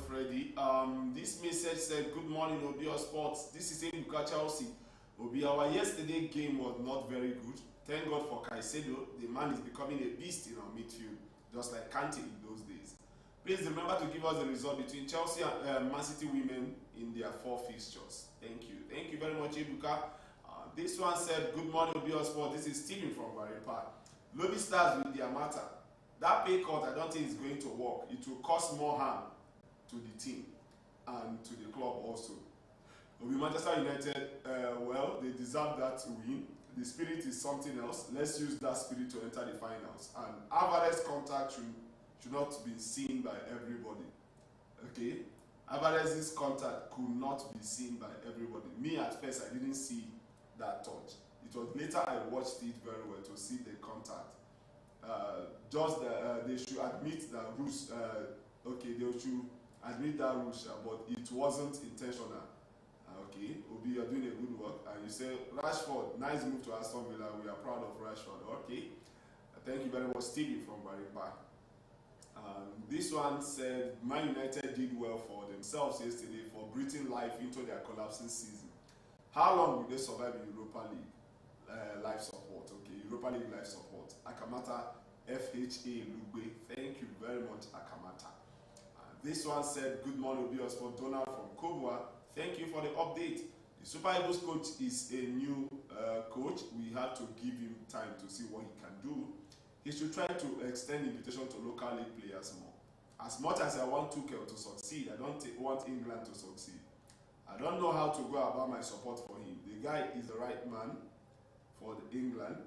Freddy. This message said, "Good morning, Obio Sports. This is Ebuka Chelsea. Obi, our yesterday game was not very good. Thank God for Caicedo. The man is becoming a beast in our midfield, just like Kante in those days. Please remember to give us the result between Chelsea and Man City women in their 4 fixtures. Thank you. Thank you very much, Ebuka. This one said, "Good morning, Obio Sports. This is Steven from Varipa. Lobby Stars with their matter. That pay cut, I don't think is going to work. It will cause more harm to the team and to the club also. Obi, Manchester United, well, they deserve that win. The spirit is something else. Let's use that spirit to enter the finals. And Alvarez contact should not be seen by everybody. Okay? Alvarez's contact could not be seen by everybody. Me, at first, I didn't see that touch. It was later I watched it very well to see the contact. They should admit that rules. Okay, they should admit that rules, but it wasn't intentional. Okay, Obi, you're doing a good work. And you say, Rashford, nice move to Aston Villa. We are proud of Rashford. Okay, thank you very much, Stevie from Baripa. This one said, Man United did well for themselves yesterday for breathing life into their collapsing season. How long will they survive in Europa League life support? Okay, Europa League life support. Akamata FHA Lugbe. Thank you very much, Akamata. This one said, "Good morning, Obio Sport. Donald from Kobwa. Thank you for the update. The Super Eagles coach is a new coach. We have to give him time to see what he can do. He should try to extend invitation to local league players more. As much as I want Tuchel to succeed, I don't want England to succeed. I don't know how to go about my support for him. The guy is the right man for England.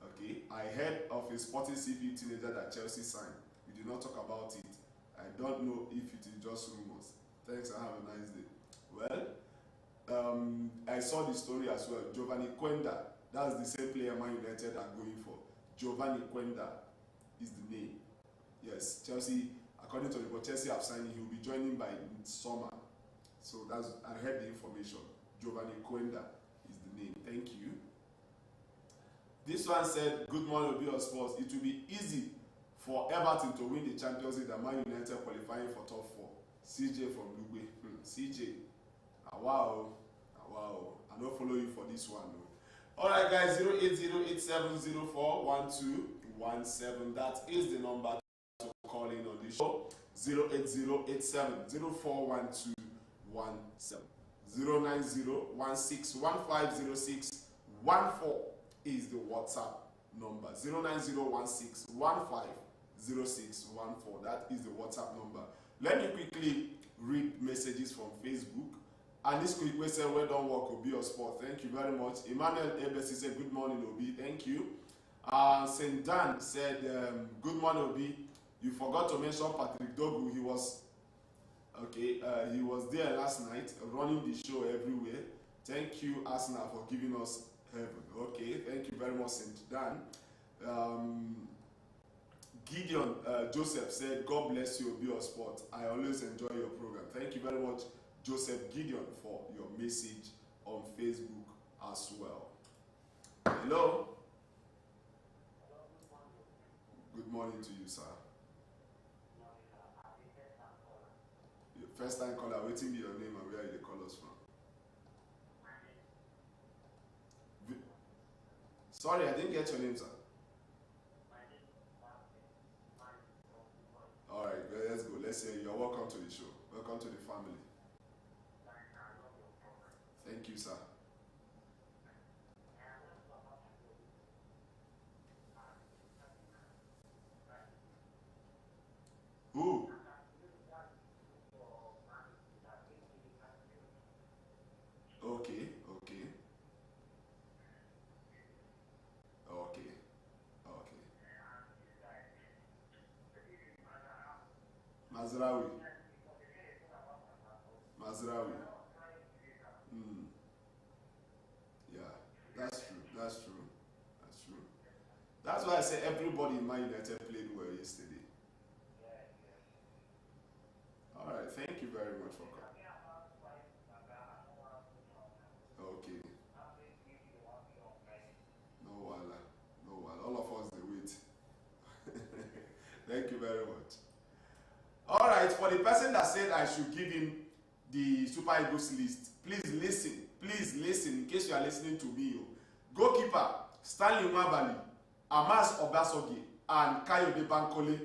Okay, I heard of a Sporting CP teenager that Chelsea signed. We did not talk about it. I don't know if it is just rumors. Thanks and have a nice day." Well, I saw the story as well. Giovanni Quenda, that's the same player Man United are going for. Giovanni Quenda is the name. Yes, Chelsea, according to the report, Chelsea have signed him. He will be joining by summer. So I heard the information. Giovanni Quenda is the name. Thank you. This one said, "Good morning, Obio Sports. It will be easy for Everton to win the Champions League than Man United qualifying for top 4. CJ from Lugbe." CJ, wow. I don't follow you for this one. No. Alright guys, 08087041217. That is the number to call in on the show. 08087041217. 09016150614 is the WhatsApp number. 09016150614. That is the WhatsApp number. Let me quickly read messages from Facebook. And this quick question, "Well done work, Obi or Sport." Thank you very much. Emmanuel Ebesi said, "Good morning, Obi." Thank you. St. Dan said, "Good morning, Obi. You forgot to mention Patrick Dogu. He was there last night, running the show everywhere. Thank you, Arsenal, for giving us heaven." Okay, thank you very much, St. Dan. Gideon Joseph said, "God bless you, Obi or Sport. I always enjoy your program." Thank you very much, Joseph Gideon, for your message on Facebook as well. Hello. Good morning to you, sir. Your first time caller, waiting be your name and where you call us from. Sorry, I didn't get your name, sir. All right, let's go. Let's say you're welcome to the show. Welcome to the family. Thank you, sir. Who? Okay. Mazraoui. Yeah, that's true. That's why I say everybody in Man United played well yesterday. All right, thank you very much for coming. Okay. No wala. All of us they wait. Thank you very much. All right. right, for the person that said I should give him the Super Eagles list, please listen. Please listen in case you are listening to me. Goalkeeper Stanley Nwabali, Amas Obasogie, and Kayode Bankole.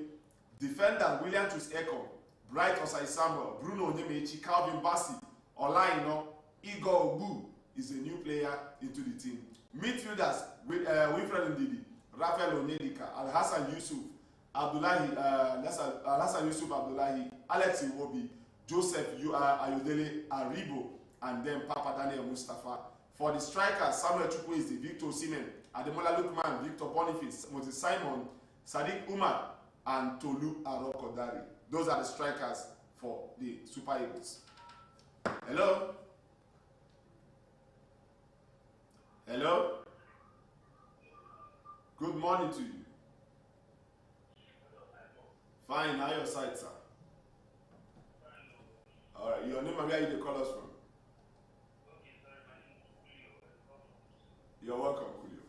Defender William Troost-Ekong, Bright Osai Samuel, Bruno Onyemechi, Calvin Bassey, Olaino, Igor Ogbu is a new player into the team. Midfielders Wilfred Ndidi, Rafael Onyedika, Al-Hassan Yusuf, Al-Hassan Yusuf Abdullahi, Alex Iwobi, Joseph Ayodele Aribo, and then Papa Daniel Mustafa. For the strikers, Samuel Chukwueze, Victor Osimhen, Ademola Lookman, Victor Boniface, Moses Simon, Sadiq Umar, and Tolu Arokodare. Those are the strikers for the Super Eagles. Hello? Hello? Good morning to you. Fine, how your side, sir? All right, your name and where you call us from? You're welcome, Julio.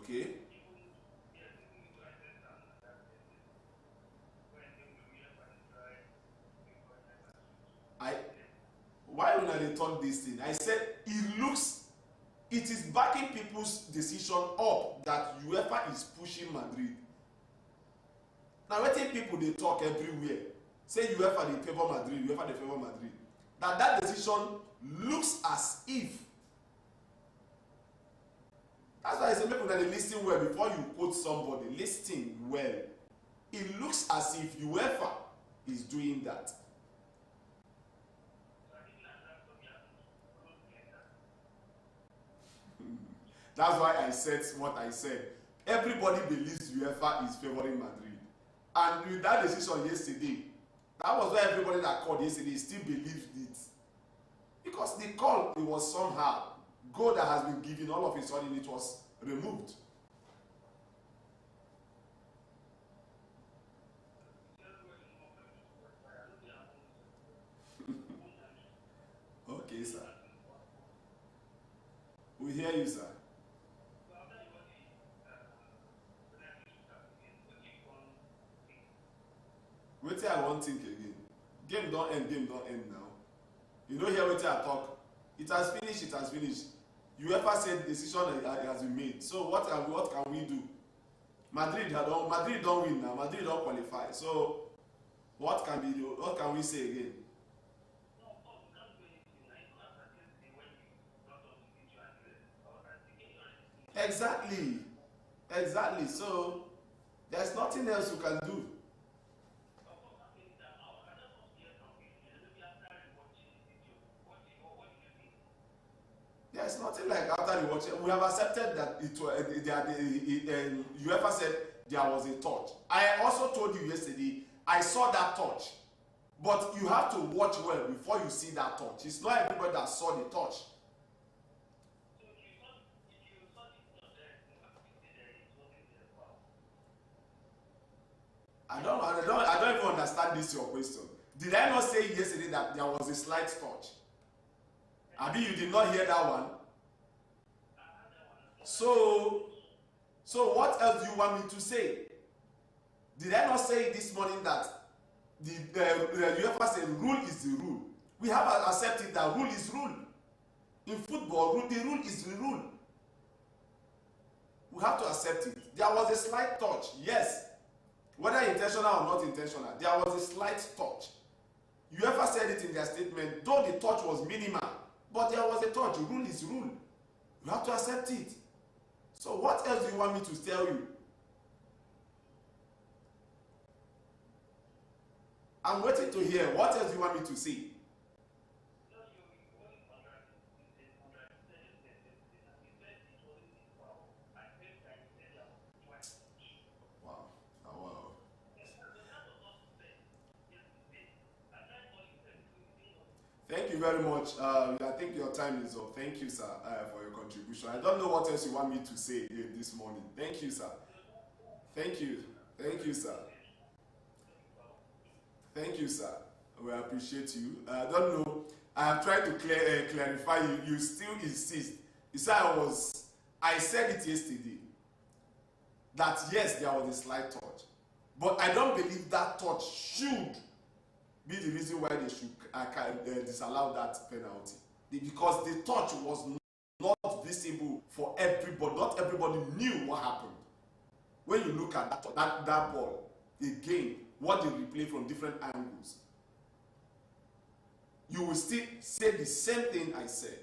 Okay. Why when I talk this thing? I said it is backing people's decision up that UEFA is pushing Madrid. Now, I think people they talk everywhere. Say UEFA they favor Madrid, UEFA they favor Madrid. That decision looks as if. That's why I say people that they listen well before you quote somebody. Listen well. It looks as if UEFA is doing that. That's why I said what I said. Everybody believes UEFA is favoring Madrid. And with that decision yesterday, that was why everybody that called yesterday still believed it. Because the call, it was somehow, goal that has been given, all of a sudden it was removed. Okay, sir. We hear you, sir. Wetin I wan think again. Game don end now. You no hear wetin I talk. It has finished. UEFA said decision has been made. So what can we do? Madrid don win now. Madrid don qualify. So what can we say again? Exactly. So there's nothing else you can do. There's nothing like after the watch. We have accepted that UEFA said there was a touch. I also told you yesterday, I saw that touch. But you have to watch well before you see that touch. It's not everybody that saw the touch. I don't even understand this your question. Did I not say yesterday that there was a slight touch? Abi, you did not hear that one? So what else do you want me to say? Did I not say this morning that the UEFA said rule is the rule? We have accepted that rule is rule. In football, the rule is the rule. We have to accept it. There was a slight touch, yes. Whether intentional or not intentional, there was a slight touch. UEFA said it in their statement, though the touch was minimal, but there was a touch. Rule is rule. You have to accept it. So what else do you want me to tell you? I'm waiting to hear. What else do you want me to say? Wow. Thank you very much. I think your time is up. Thank you, sir, for your contribution. I don't know what else you want me to say this morning. Thank you, sir. Thank you, sir. Thank you, sir. We appreciate you. I don't know. I have tried to clarify you. You still insist. You said I was I said it yesterday that yes, there was a slight touch, but I don't believe that touch should be the reason why they should disallow that penalty, because the touch was not visible for everybody. Not everybody knew what happened. When you look at that ball again, what they replay from different angles, you will still say the same thing I said.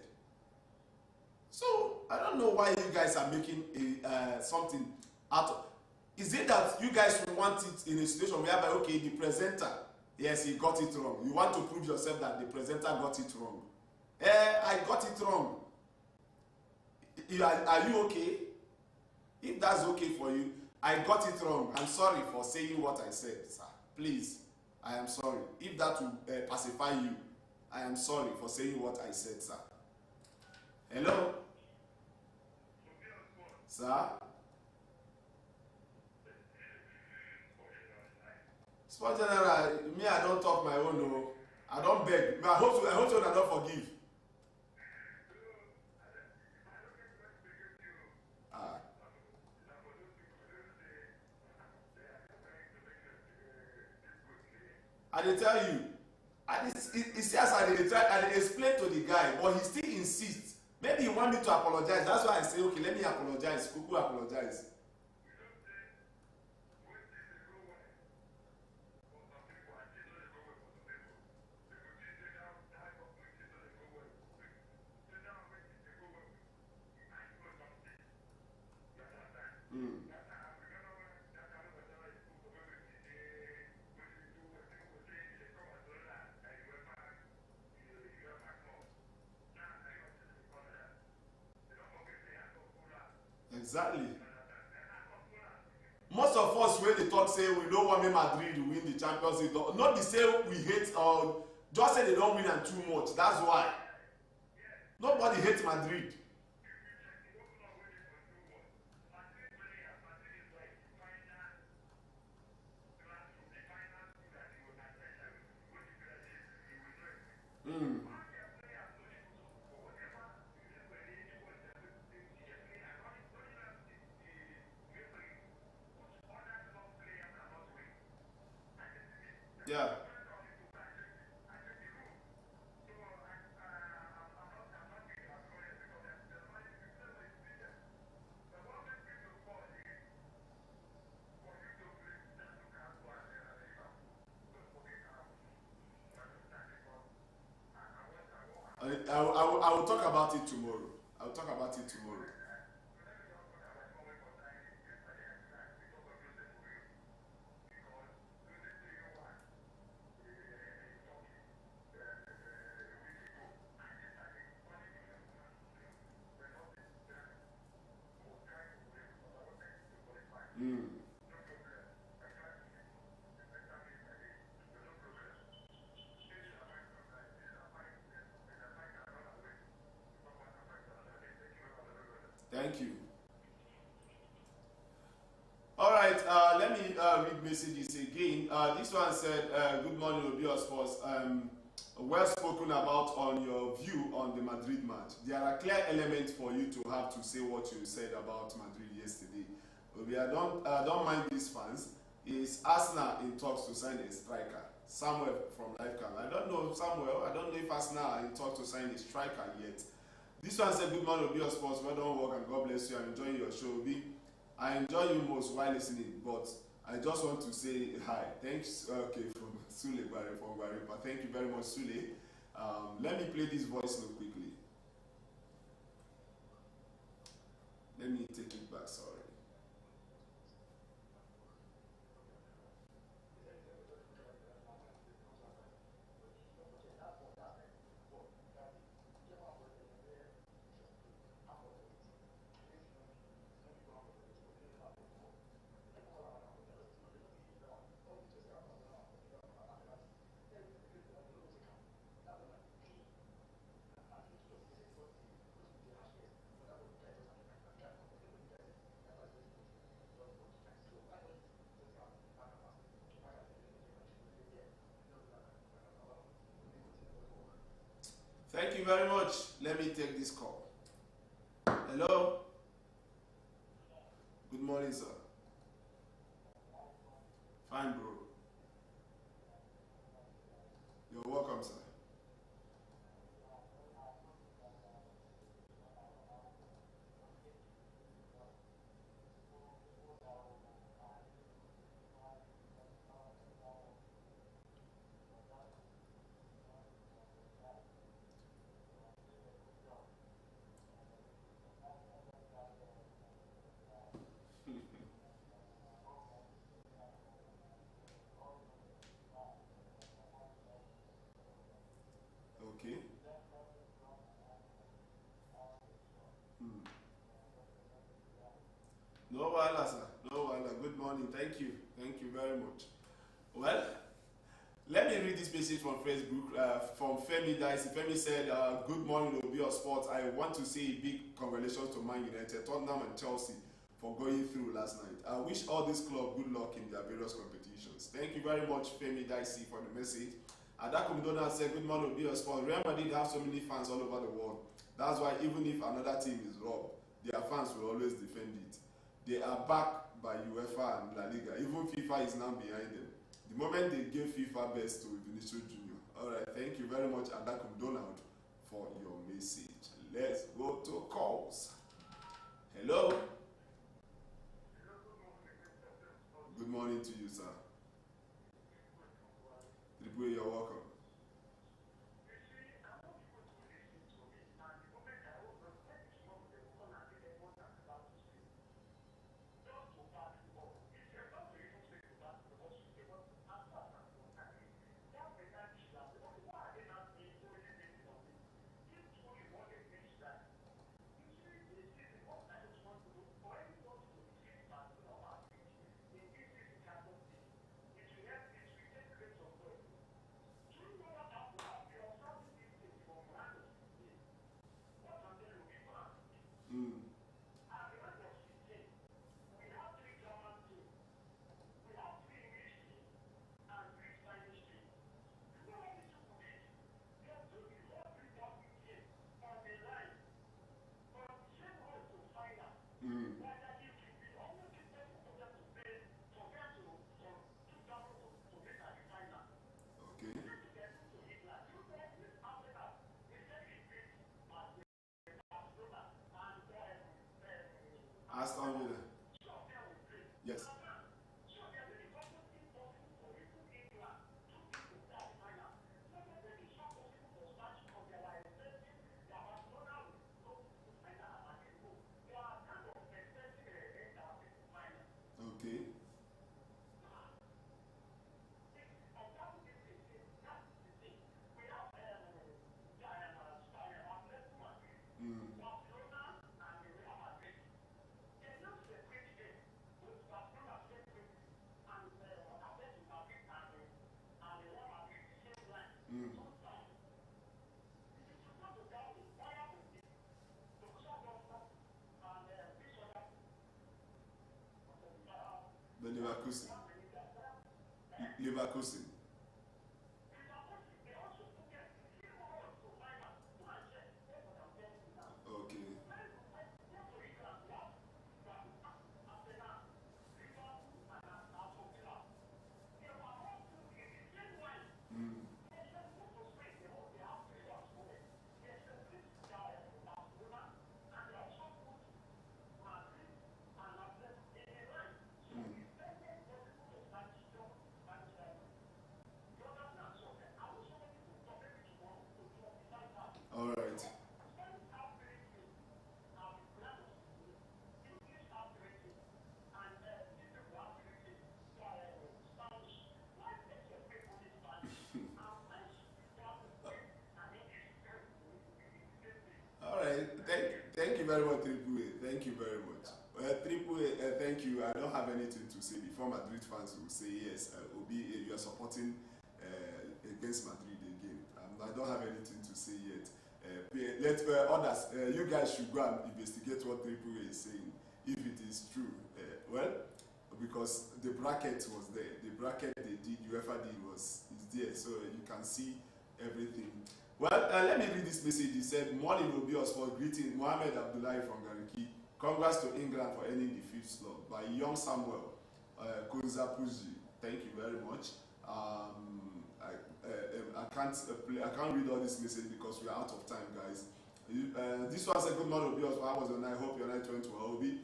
So I don't know why you guys are making something out of. Is it that you guys want it in a situation whereby, okay, the presenter, yes, he got it wrong. You want to prove yourself that the presenter got it wrong. I got it wrong. Are you okay? If that's okay for you, I got it wrong. I'm sorry for saying what I said, sir. Please, I am sorry. If that will pacify you, I am sorry for saying what I said, sir. Hello? Sir? Sport General, me, I don't talk my own, no. I don't beg. I hope you don't forgive. I dey tell you, he says I dey explain to the guy, but he still insists. Maybe he want me to apologize. That's why I say, okay, let me apologize. Kuku apologize. Exactly. Most of us when they talk say we don't want Madrid to win the Champions League. Not the say we hate or just say they don't win and too much. That's why. Nobody hates Madrid. Yeah. I will talk about it tomorrow. I will talk about it tomorrow. Thank you. All right, let me read messages again. This one said, good morning, Obios Sports. Well spoken about on your view on the Madrid match. There are clear elements for you to have to say what you said about Madrid yesterday. Obi, I don't mind these fans. Is Arsenal in talks to sign a striker? Samuel from Lifecam. I don't know, Samuel. I don't know if Arsenal are in talks to sign a striker yet. This one said, good morning, Obios Sports. Well done work and God bless you. I'm enjoying your show, Obi. I enjoy you most while listening, but I just want to say hi. Thanks, okay, from Sule from Guaripa. Thank you very much, Sule. Let me play this voice note quickly. Let me take it back, sorry. Thank you very much. Let me take this call. Hello? morning, sir. Fine, bro. You're welcome, sir. Okay. Hmm. No wahala, sir. No wahala. Good morning. Thank you. Thank you very much. Well, let me read this message from Facebook from Femi Dicey. Femi said, good morning, Obi of Sports. I want to say a big congratulations to Man United, Tottenham and Chelsea for going through last night. I wish all this club good luck in their various competitions. Thank you very much, Femi Dicey, for the message. Adakum Donald said, good morning, Obi of Sports. Real Madrid have so many fans all over the world. That's why even if another team is robbed, their fans will always defend it. They are backed by UEFA and La Liga. Even FIFA is now behind them. The moment they gave FIFA best to Vinicius Junior. Alright, thank you very much, Adakum Donald, for your message. Let's go to calls. Hello. Good morning to you, sir. Triple, you're welcome. Mm. Mm. Okay. Aston Villa. Yes. Okay. Mm. Mm. The Leverkusen. Leverkusen. Okay. Mm. Mm. All right. All right. Thank you very much, Triple A. Thank you very much. Triple A, thank you. I don't have anything to say before Madrid fans will say yes. Obi, you are supporting against Madrid again. I don't have anything to say yet. Let others. You guys should go and investigate what Triple A is saying, if it is true. Well, because the bracket was there. The bracket they did, UEFA did is there, so you can see everything. Well, let me read this message. He said, morning will be us for greeting Mohammed Abdullahi from Gariki. Congrats to England for ending the fifth slot by young Samuel Kunza Puzi. Thank you very much. I can't read all this message because we are out of time, guys. This was a good morning, Obi. I was on. I hope your night went well, Obi.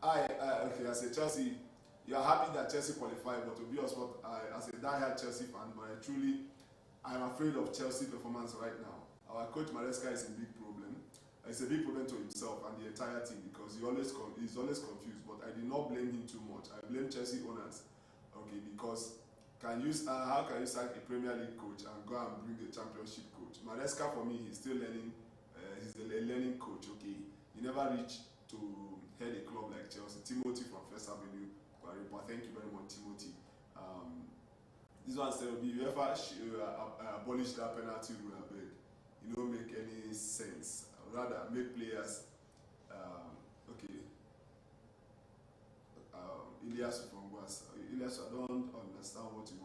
Okay, as a Chelsea, you are happy that Chelsea qualified, but to be honest, as a die-hard Chelsea fan, but I'm afraid of Chelsea performance right now. Our coach Maresca is in big problem. It's a big problem to himself and the entire team because he's always confused. But I did not blame him too much. I blame Chelsea owners, okay, because how can you sack a Premier League coach and go and bring a Championship coach? Maresca for me, he's still learning. He's a learning coach, okay. He never reached to head a club like Chelsea. Timothy from First Avenue, Guaripa. Thank you very much, Timothy. This one said, if you ever abolish that penalty rule, I beg. It don't make any sense. Rather, make players, okay. Elias from Guas. Elias, I don't understand what you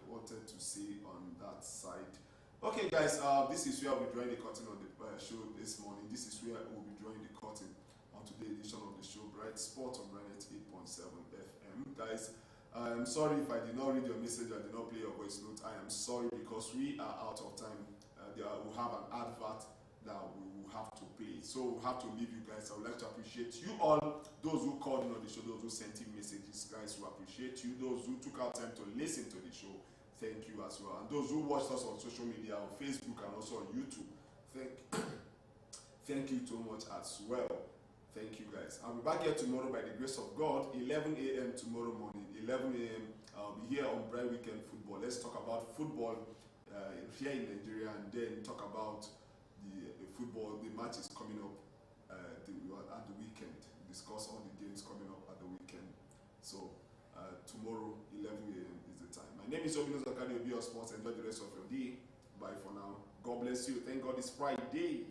wanted to say on that side. Okay, guys, this is where we'll be drawing the curtain on the show this morning. This is where we'll be drawing the curtain on today's edition of the show, Bright Sport on Bright 8.7 FM. Guys, I'm sorry if I did not read your message, I did not play your voice note. I am sorry because we are out of time. We'll have an advert that we will have to play. So we'll have to leave you guys. I would like to appreciate you all, those who called in on the show, those who sent in messages, guys, we appreciate you. Those who took out time to listen to the show, thank you as well. And those who watched us on social media, on Facebook and also on YouTube, thank you so much as well. Thank you, guys. I'll be back here tomorrow by the grace of God, 11 a.m. tomorrow morning. 11 a.m. I'll be here on Bright Weekend Football. Let's talk about football here in Nigeria and then talk about the football, the matches coming up at the weekend. Discuss all the games coming up at the weekend. So tomorrow, 11 a.m. is the time. My name is Obino Zakari, Obi of Sports. Enjoy the rest of your day. Bye for now. God bless you. Thank God it's Friday.